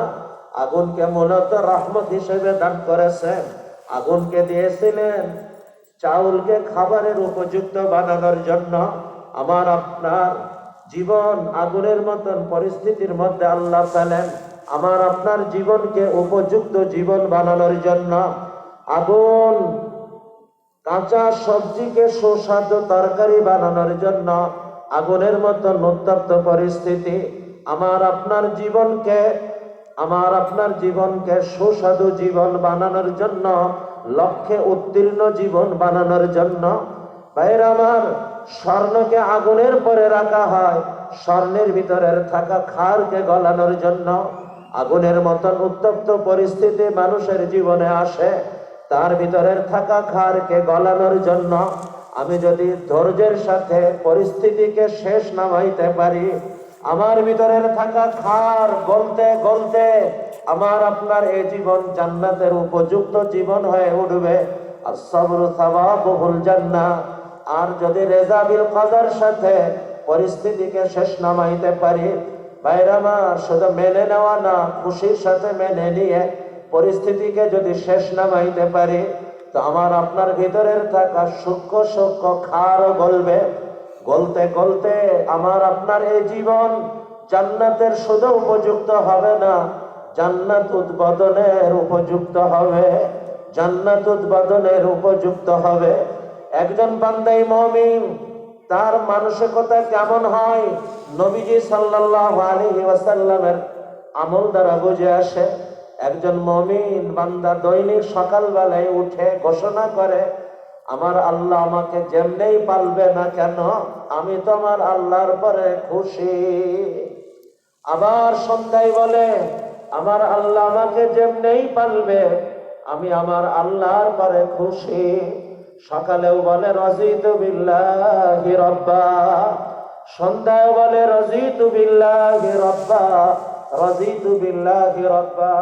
আগুনকে মূলত রহমত হিসেবে দান করেছেন। আগুনকে দিয়েছিলেন চাউলকে খাবারের উপযুক্ত বানানোর জন্য। আমার আপনার জীবন আগুনের মতন পরিস্থিতির মধ্যে আল্লাহ ফেলেন আমার আপনার জীবনকে উপযুক্ত জীবন বানানোর জন্য। আগুন কাঁচা সবজিকে সুস্বাদু তরকারি বানানোর জন্য, আগুনের মতন উত্তপ্ত পরিস্থিতি আমার আপনার জীবনকে সুস্বাদু জীবন বানানোর জন্য, লক্ষ্যে উত্তীর্ণ জীবন বানানোর জন্য। ভাইরা আমার, স্বর্ণকে আগুনের পরে রাখা হয় স্বর্ণের ভিতরের থাকা ক্ষারকে গলানোর জন্য। আগুনের মতন উত্তপ্ত পরিস্থিতি মানুষের জীবনে আসে তার ভিতরের থাকা ক্ষারকে গলানোর জন্য। আমি যদি ধৈর্যের সাথে পরিস্থিতিকে শেষ নামাইতে পারি, আমার ভিতরের থাকা ক্ষার গলতে গলতে আমার আপনার এই জীবন জান্নাতের উপযুক্ত জীবন হয়ে উঠবে। আর সবরু সাওয়াবুল জান্নাহ। আর যদি রেজা বিল কদার সাথে পরিস্থিতিকে শেষ নামাইতে পারি, ভাইরা আমার, শুধু মেনে নেওয়া না, খুশির সাথে মেনে নিয়ে পরিস্থিতিকে যদি শেষ নামাইতে পারি, তো আমার আপনার ভিতরের থাকা সূক্ষ্ম সূক্ষ্ম ক্ষারও গলবে। গলতে গলতে আমার আপনার এই জীবন জান্নাতের শুধু উপযুক্ত হবে না, জান্নাত উদ্বোধনের উপযুক্ত হবে, জান্নাত উদ্বোধনের উপযুক্ত হবে। একজন বান্দাই মুমিন, তার মানসিকতা কেমন হয় নবীজি সাল্লাল্লাহু আলাইহি ওয়াসাল্লামের আমল দ্বারা বুঝে আসে। একজন মুমিন বান্দা দৈনিক সকালবেলায় উঠে ঘোষণা করে, আমার আল্লাহ আমাকে যেমনেই পালবে না কেন, আমি তো আমার আল্লাহর পরে খুশি। আবার সন্ধ্যায় বলে, আমার আল্লাহ আমাকে যেমনেই পালবে আমি আমার আল্লাহর পরে খুশি। সকালেও বলে রাজিতু বিল্লাহি রাব্বা, সন্ধ্যায় বলে রাজিতু বিল্লাহি রাব্বা, রাজিতু বিল্লাহি রাব্বা,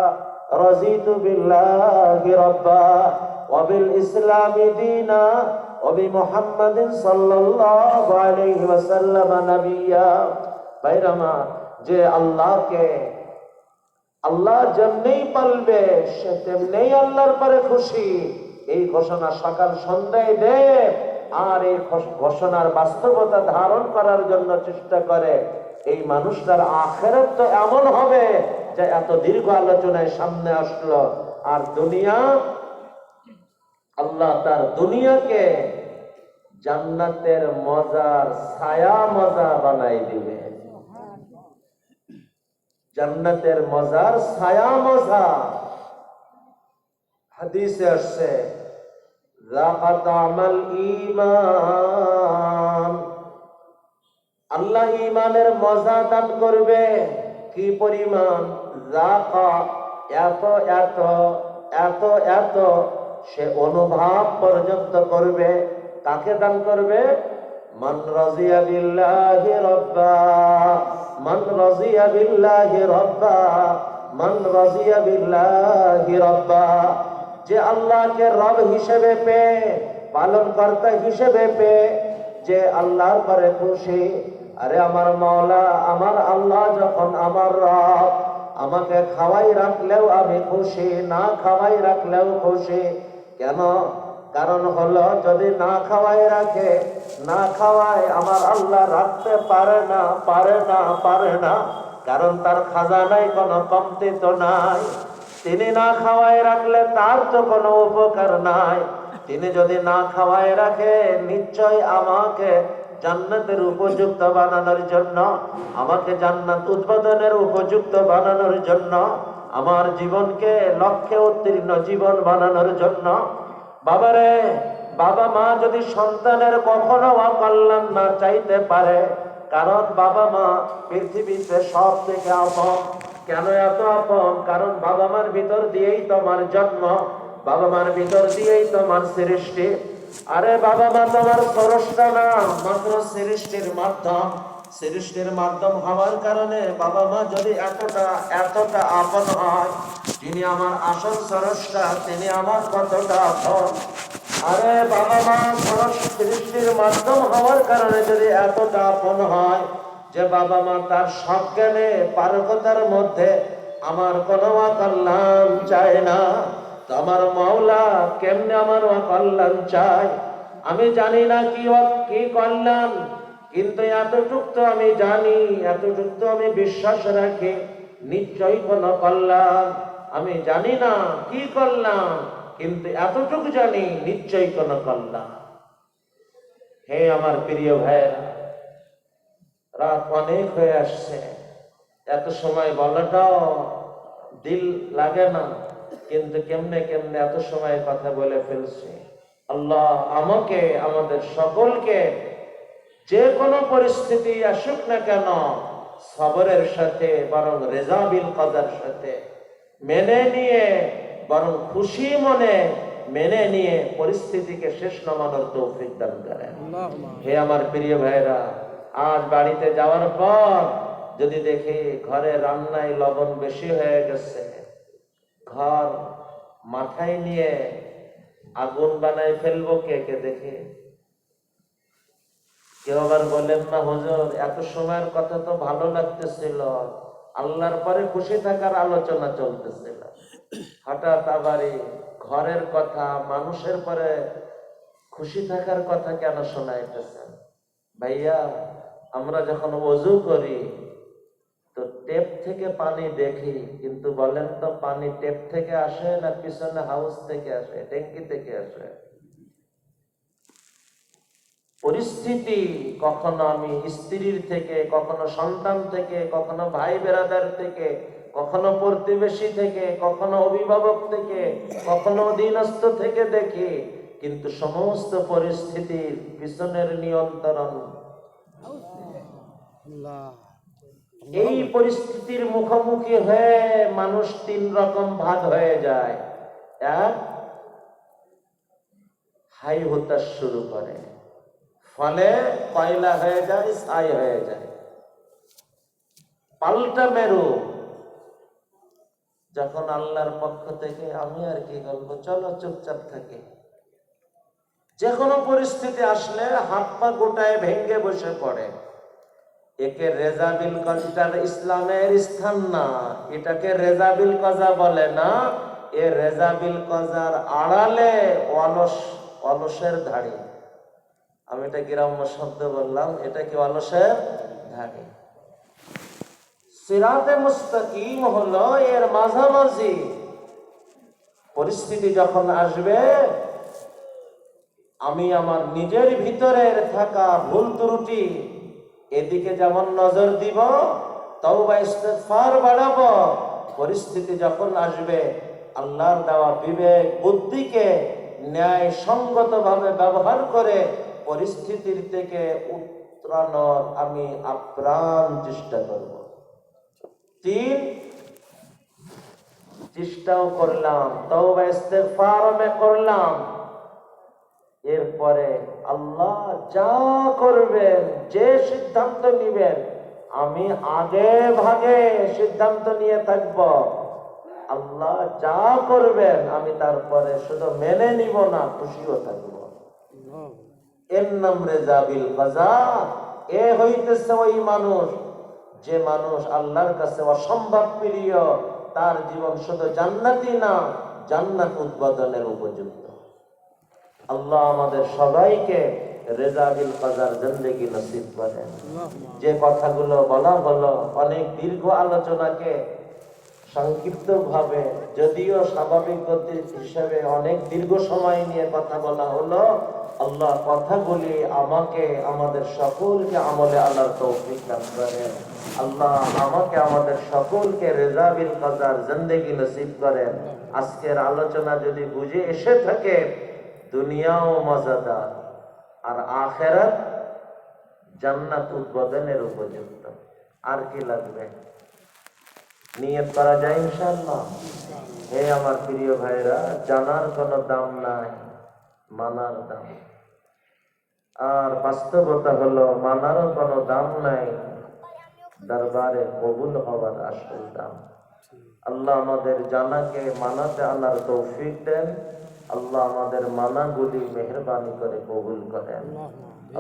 রাজিতু বিল্লাহি রাব্বা ওয়া বিল ইসলামি দীনা ওয়া বিমুহাম্মাদিন সাল্লাল্লাহু আলাইহি ওয়াসাল্লাম নাবিয়্যা। ভাইরামা, যে আল্লাহকে আল্লাহ যেমনেই পালবে সে তেমনেই আল্লাহর পরে খুশি, এই ঘোষণা সকাল সন্ধ্যায় দেয়। আর এই ঘোষণার বাস্তবতা ধারণ করার জন্য চেষ্টা করে। এই মানুষটার আখিরাত তো এমন হবে যে এত দীর্ঘ আলোচনায় সামনে আসলো। আর দুনিয়া, আল্লাহ তার দুনিয়াকে জান্নাতের মজার ছায়া মজা বানাই দিবে। জান্নাতের মজার ছায়া মজা। হাদিসে আসছে যাকাত আমাল ঈমান, আল্লাহ ঈমানের মজা দান করবে। কি পরিমাণ? যাকা, এত এত এত এত, সে অনুভব পর্যন্ত করবে। কাকে দান করবে? মান রাজিয়া বিল্লাহি রাব্বা, মান রাজিয়া বিল্লাহি রাব্বা, মান রাজিয়া বিল্লাহি রাব্বা। যে আল্লাহকে রব হিসেবে পেয়ে, পালনকর্তা হিসেবে পেয়ে, যে আল্লাহর পরে খুশি। আরে আমার মাওলা, আমার আল্লাহ যখন আমার রব, আমাকে খাওয়াই রাখলেও আমি খুশি, না খাওয়াই রাখলেও খুশি। কেন? কারণ হলো যদি না খাওয়াই রাখে, না খাওয়ায় আমার আল্লাহ রাখতে পারে না, পারে না, পারে না। কারণ তার খাজানায় কোনো কমতি তো নাই। তিনি না খাওয়াই রাখলে তার তো কোনো উপকার নাই। তিনি যদি না খাওয়াই রাখে, নিশ্চয় আমাকে জান্নাতের উপযুক্ত বানানোর জন্য, আমাকে জান্নাত উদ্বোধনের উপযুক্ত বানানোর জন্য, আমার জীবনকে লক্ষ্যে উত্তীর্ণ জীবন বানানোর জন্য। বাবারে, বাবা মা যদি সন্তানের কখনো অকল্যাণ না চাইতে পারে, কারণ বাবা মা পৃথিবীতে সব থেকে আপন। কেন এত আপন? কারণ বাবা মার ভিতর দিয়েই তোমার জন্ম, বাবা মার ভিতর দিয়েই তোমার সৃষ্টি। আরে বাবা মা তোমার স্রষ্টা না, মাত্র সৃষ্টির মাধ্যম। সৃষ্টির মাধ্যম হওয়ার কারণে বাবা মা যদি এতটা এতটা আপন হয়, যিনি আমার আসল স্রষ্টা তিনি আমার কতটা আপন। আরে বাবা মা সৃষ্টির মাধ্যম হওয়ার কারণে যদি এতটা আপন হয় যে বাবা মা তার সজ্ঞানে পারকতার মধ্যে আমার কোনো অকল্যাণ চায় না, তো আমার মাওলা কেমনে আমার অকল্যাণ চায়? আমি জানি না কি কল্যাণ, কিন্তু এতটুক তো আমি জানি, এতটুক তো আমি বিশ্বাস রাখি, নিশ্চয়ই কোনো কল্যাণ। আমি জানি না কি কল্যাণ, কিন্তু এতটুকু জানি নিশ্চয়ই কোনো কল্যাণ। হে আমার প্রিয় ভাইয়েরা, রাত অনেক হয়ে আসছে, এত সময় বলাটাও দিল লাগে না, কিন্তু কেমনে কেমনে এত সময় কথা বলে ফেলছে। আল্লাহ আমাকে, আমাদের সকলকে যে কোনো পরিস্থিতি আসুক না কেন সবরের সাথে, বরং রেজা বিল কদার সাথে মেনে নিয়ে, বরং খুশি মনে মেনে নিয়ে পরিস্থিতিকে শেষ নামানোর তৌফিক দান করেন। হে আমার প্রিয় ভাইরা, আজ বাড়িতে যাওয়ার পর যদি দেখি ঘরে রান্নায় লবণ বেশি হয়ে গেছে, ঘর মাথায় নিয়ে আগুন বানায় ফেলবো কে কে দেখে। কেউ আবার বলেন না হুজুর এত সময়ের কথা তো ভালো লাগতেছিল, আল্লাহর পরে খুশি থাকার আলোচনা চলতেছিল, হঠাৎ আবার ঘরের কথা, মানুষের পরে খুশি থাকার কথা কেন শোনাইতেছেন? ভাইয়া, আমরা যখন ওযু করি তো টেপ থেকে পানি দেখি, কিন্তু বলেন তো পানি টেপ থেকে আসে না পিছনে হাউস থেকে আসে, ট্যাঙ্কি থেকে আসে? পরিস্থিতি কখনো আমি স্ত্রীর থেকে, কখনো সন্তান থেকে, কখনো ভাই বেরাদার থেকে, কখনো প্রতিবেশী থেকে, কখনো অভিভাবক থেকে, কখনো অধীনস্থ থেকে দেখি, কিন্তু সমস্ত পরিস্থিতির পিছনের নিয়ন্ত্রণ। এই পরিস্থিতির মুখোমুখি হয়ে মানুষ তিন রকম ভাগ হয়ে যায়। এক, হাই হতাশ শুরু করে, ফলে কয়লা হয়ে যায়, ছাই হয়ে যায়। পাল্টা মেরু, যখন আল্লাহর পক্ষ থেকে আমি আর কি বলবো, চলো চুপচাপ থাকে, যে কোনো পরিস্থিতি আসলে হাত পা গোটায় ভেঙ্গে বসে পড়ে। একে রেজাবিল কজার ইসলামের স্থান না, এটাকে রেজাবিল কজা বলে না। এ রেজাবিল কজার আড়ালে অলসের ধাড়ি। আমি এটা গ্রাম্য শব্দ বললাম, এটা কি অলসের ধাড়ি। সিরাতে মুস্তাকিম হলো এর মাঝামাঝি। পরিস্থিতি যখন আসবে, আমি আমার নিজের ভিতরের থাকা ভুল ত্রুটি এদিকে যেমন নজর দিব, তওবা ইস্তেগফার বাড়াবো। পরিস্থিতি যখন আসবে, আল্লাহর দেওয়া বিবেক বুদ্ধিকে ন্যায় সঙ্গতভাবে ব্যবহার করে পরিস্থিতির থেকে উত্তরানোর আমি আপ্রাণ চেষ্টা করব। তিন, চেষ্টাও করলাম, তওবা ইস্তেগফারও করলাম। এরপরে আল্লাহ যা করবেন, যে সিদ্ধান্ত নিবেন, আমি আগে ভাগে সিদ্ধান্ত নিয়ে থাকব। আল্লাহ যা করবেন আমি তারপরে শুধু মেনে নিব না, খুশিও থাকব। এর নাম রেজাবিল কাজা। এ হইতেছে ওই মানুষ, যে মানুষ আল্লাহর কাছে অসম্ভব প্রিয়, তার জীবন শুধু জান্নাতি না, জান্নাত উদ্বোধনের উপযুক্ত। আল্লাহ আমাদের সবাইকে রেজাবিল কাজার জিন্দেগি নসিব করেন। যে কথাগুলো বলা হলো, অনেক দীর্ঘ আলোচনাকে সংক্ষিপ্ত ভাবে, যদিও স্বাভাবিক গতি হিসেবে অনেক দীর্ঘ সময় নিয়ে কথা বলা হলো, আল্লাহ কথাগুলি আমাকে, আমাদের সকলকে আমলে আনার তৌফিক দান করেন। আল্লাহ আমাকে, আমাদের সকলকে রেজাবিল কাজার জিন্দেগি নসিব করেন। আজকের আলোচনা যদি বুঝে এসে থাকে, দুনিয়াও মজাদার আর আখিরাত জান্নাত উদ্বোধনের উপযুক্ত। আর কি লাগবে? নিয়ত করা যায় ইনশাআল্লাহ। হে আমার প্রিয় ভাইরা, জানার কোনো দাম নাই, মানার দাম। আর বাস্তবতা হলো, মানারও কোনো দাম নাই, দরবারে কবুল হওয়ার আসল দাম। আল্লাহ আমাদের জানাকে মানাতে আনার তৌফিক দেন। আল্লাহ আমাদের মানাগুলি মেহরবানি করে কবুল করেন।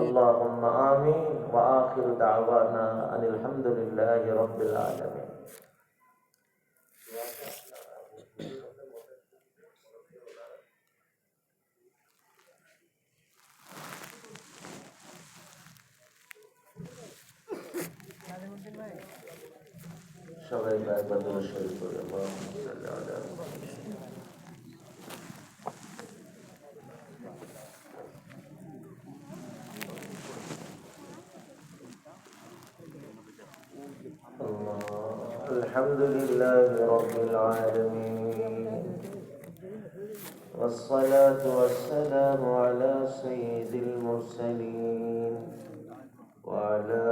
আল্লাহুম্মা আমিন ওয়া আখিরু দাওয়ানা আনিল হামদুলিল্লাহি রাব্বিল আলামিন। সবাই একবার দরুদ শরীফ পড়ে আল্লাহুম্মা সাল্লি আলা আলহামদুলিল্লাহি রাব্বিল আলামিন والصلاة والسلام على سيد المرسلين وعلى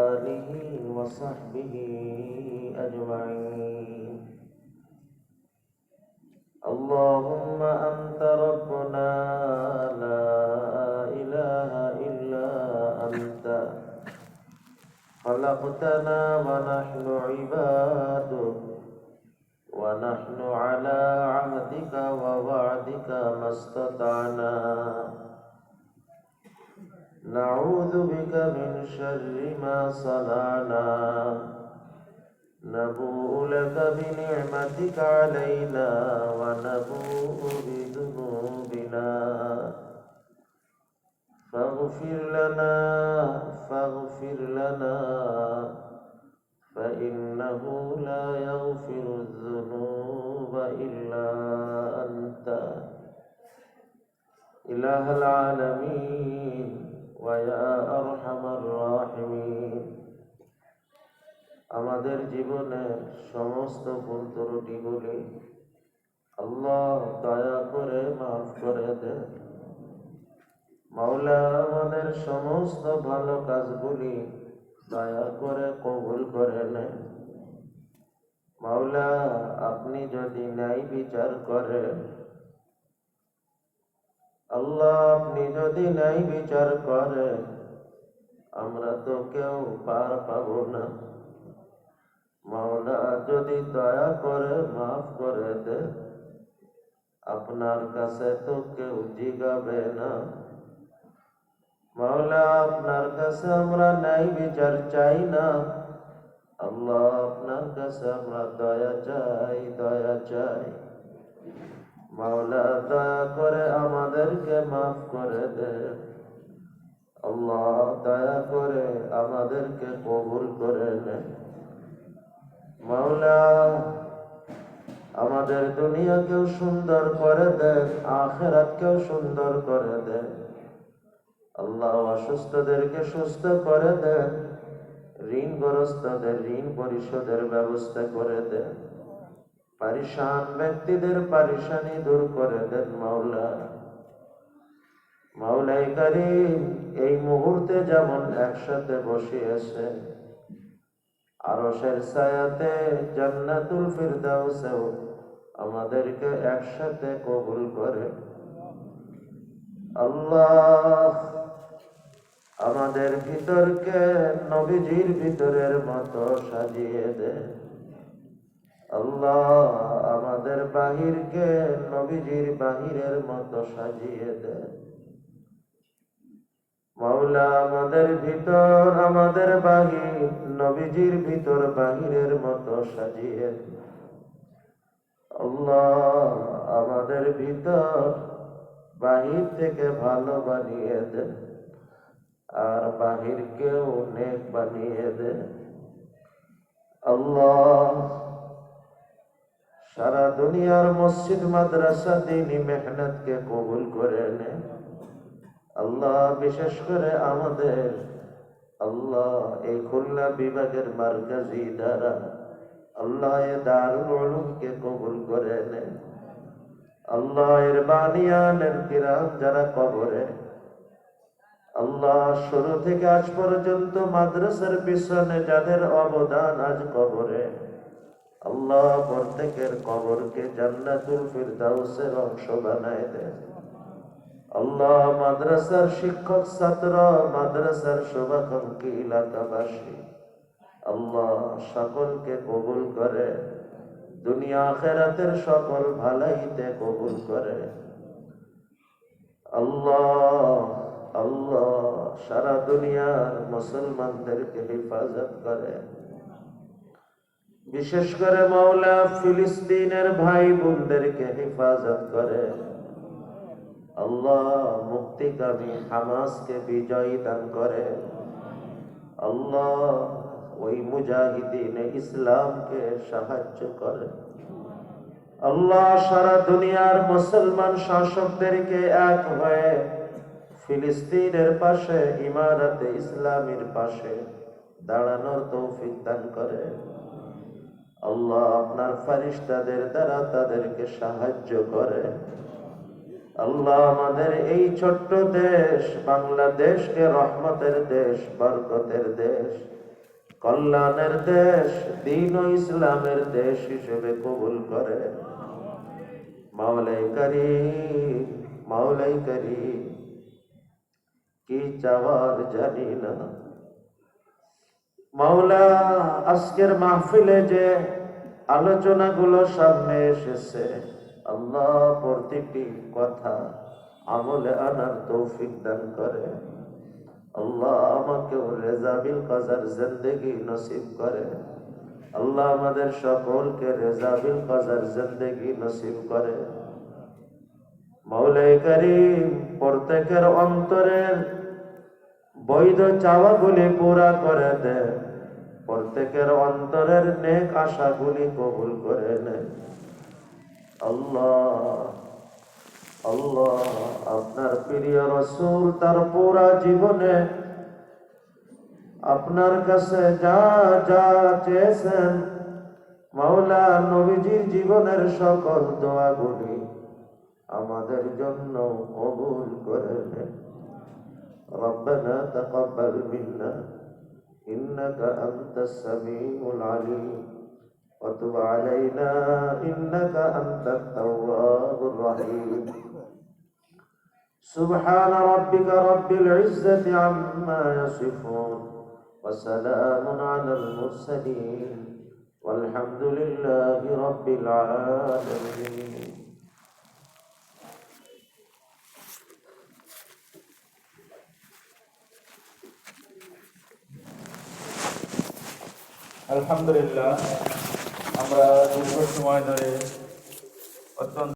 آله وصحبه أجمعين. اللهم أنت ربنا لا إله إلا أنت خلقتنا ونحن عبادك ونحن على عهدك ووعدك ما استطعنا نعوذ بك من شر ما صنعنا نبوء لك بنعمتك علينا ونبوء بذنوبنا فاغفر لنا فإنه لا يغفر الذنوب إلا أنت إله العالمين ويا أرحم الراحمين. আমাদের জীবনের সমস্ত ভুল ত্রুটিগুলি আল্লাহ দয়া করে মাফ করে দেন। মাওলা আমাদের সমস্ত ভালো কাজগুলি দয়া করে কবুল করে নেন। মাওলা, আপনি যদি ন্যায় বিচার করেন, আল্লাহ আপনি যদি ন্যায় বিচার করেন, আমরা তো কেউ পার পাবো না। মাওলা যদি দয়া করে মাফ করে দে, আপনার কাছে তো কেউ জিগাবে না। মাওলা, আপনার কাছে আমরা ন্যায় বিচার চাই না, আল্লাহ আপনার কাছে আমরা দয়া চাই, দয়া চাই। মাওলা দয়া করে আমাদেরকে মাফ করে দে। আল্লাহ দয়া করে আমাদেরকে কবুল করে নে। মাওলা, আমাদের দুনিয়াকেও সুন্দর করে দেন, আখিরাতকেও সুন্দর করে দেন। আল্লাহ অসুস্থদেরকে সুস্থ করে দেন, ঋণগ্রস্তদের ঋণ পরিশোধের ব্যবস্থা করে দেন, পারিশান ব্যক্তিদের পারিশানি দূর করে দেন। মাওলা, মাওলাই কারীম, এই মুহূর্তে যেমন একসাথে বসে আছে, আরশের ছায়াতে জান্নাতুল ফিরদাউসেও আমাদেরকে একসাথে কবুল করে। আল্লাহ, আমাদের ভিতরকে নবীজির ভিতরের মতো সাজিয়ে দে। আল্লাহ, আমাদের বাহিরকে নবীজির বাহিরের মতো সাজিয়ে দে। মাওলা, আমাদের ভিতর আমাদের বাহির নবীজির ভিতর বাহিরের মতো সাজিয়ে দে। আল্লাহ, আমাদের ভিতর বাহির থেকে ভালো বানিয়ে দে, আর বাহিরকেও নেক বানিয়ে দে। আল্লাহ, সারা দুনিয়ার মসজিদ মাদ্রাসা দ্বীনি মেহনতকে কবুল করে নে। আল্লাহ, বিশেষ করে আমাদের আল্লাহ এই খুলনা বিভাগের মারকাজি দ্বারা আল্লাহ এ দারুল উলুমকে কবুল করে নে। আল্লাহ এর বানিয়ানের কিরাম যারা কবরে, আল্লাহ শুরু থেকে আজ পর্যন্ত মাদ্রাসার পিছনে যাদের অবদান আজ কবরে, আল্লাহ প্রত্যেকের কবরকে জান্নাতুল ফিরদাউসের অংশ বানায় দে। আল্লাহ, মাদ্রাসার শিক্ষক ছাত্র, মাদ্রাসার শুভাকাঙ্ক্ষী এলাকাবাসী, আল্লাহ সকলকে কবুল করে, দুনিয়া আখিরাতের সকল ভালাইতে কবুল করে। আল্লাহ, আল্লাহ সারা দুনিয়ার মুসলমানদেরকে হেফাজত করে, বিশেষ করে মাওলা ফিলিস্তিনের ভাই বোনদেরকে হেফাজত করে। আল্লাহ, মুক্তিকামী হামাসকে বিজয় দান করে। আল্লাহ, ওই মুজাহিদিন ইসলামকে সাহায্য করে। আল্লাহ, সারা দুনিয়ার মুসলমান শাসকদেরকে এক হয়ে ফিলিস্তিনের পাশে ইমারতে ইসলামের পাশে দাঁড়ানোর তৌফিক দান করে। আল্লাহ, আপনার ফেরেশতাদের দ্বারা তাদেরকে সাহায্য করে। আল্লাহ, আমাদের এই ছোট্ট দেশ বাংলাদেশকে রহমতের দেশ, বরকতের দেশ, কল্যাণের দেশ, দ্বীন ও ইসলামের দেশ হিসেবে কবুল করে। মাওলাই কারীম, মাওলাই কারীম, কি চাওয়ার জানি না। মাওলা, আজকের মাহফিলে যে আলোচনাগুলো সামনে এসেছে, আল্লাহ প্রতিটি কথা আমলে আনার তৌফিক দান করে। আল্লাহ, আমাকেও রেজাবিল কাজার জিন্দেগি নসিব করে। আল্লাহ, আমাদের সকলকে রেজাবিল কাজার জিন্দেগি নসিব করে। মাওলাই কারীম, প্রত্যেকের অন্তরের বৈধ চাওয়াগুলি পুরা করে দে, প্রত্যেকের অন্তরের নেক আশাগুলি কবুল করে নে। আল্লাহ, আল্লাহ, আপনার প্রিয় রাসূল তার পুরা জীবনে আপনার কাছে যা যা চেয়েছেন, মাওলা নবীজির জীবনের সকল দোয়াগুলি আমাদের জন্য কবুল করে নেন। ربنا تقبل منا إنك أنت السميع العليم وتب علينا إنك أنت التواب الرحيم سبحان ربك رب العزة عما يصفون وسلام على المرسلين والحمد لله رب العالمين আলহামদুলিল্লাহ আমরা দীর্ঘ সময় ধরে অত্যন্ত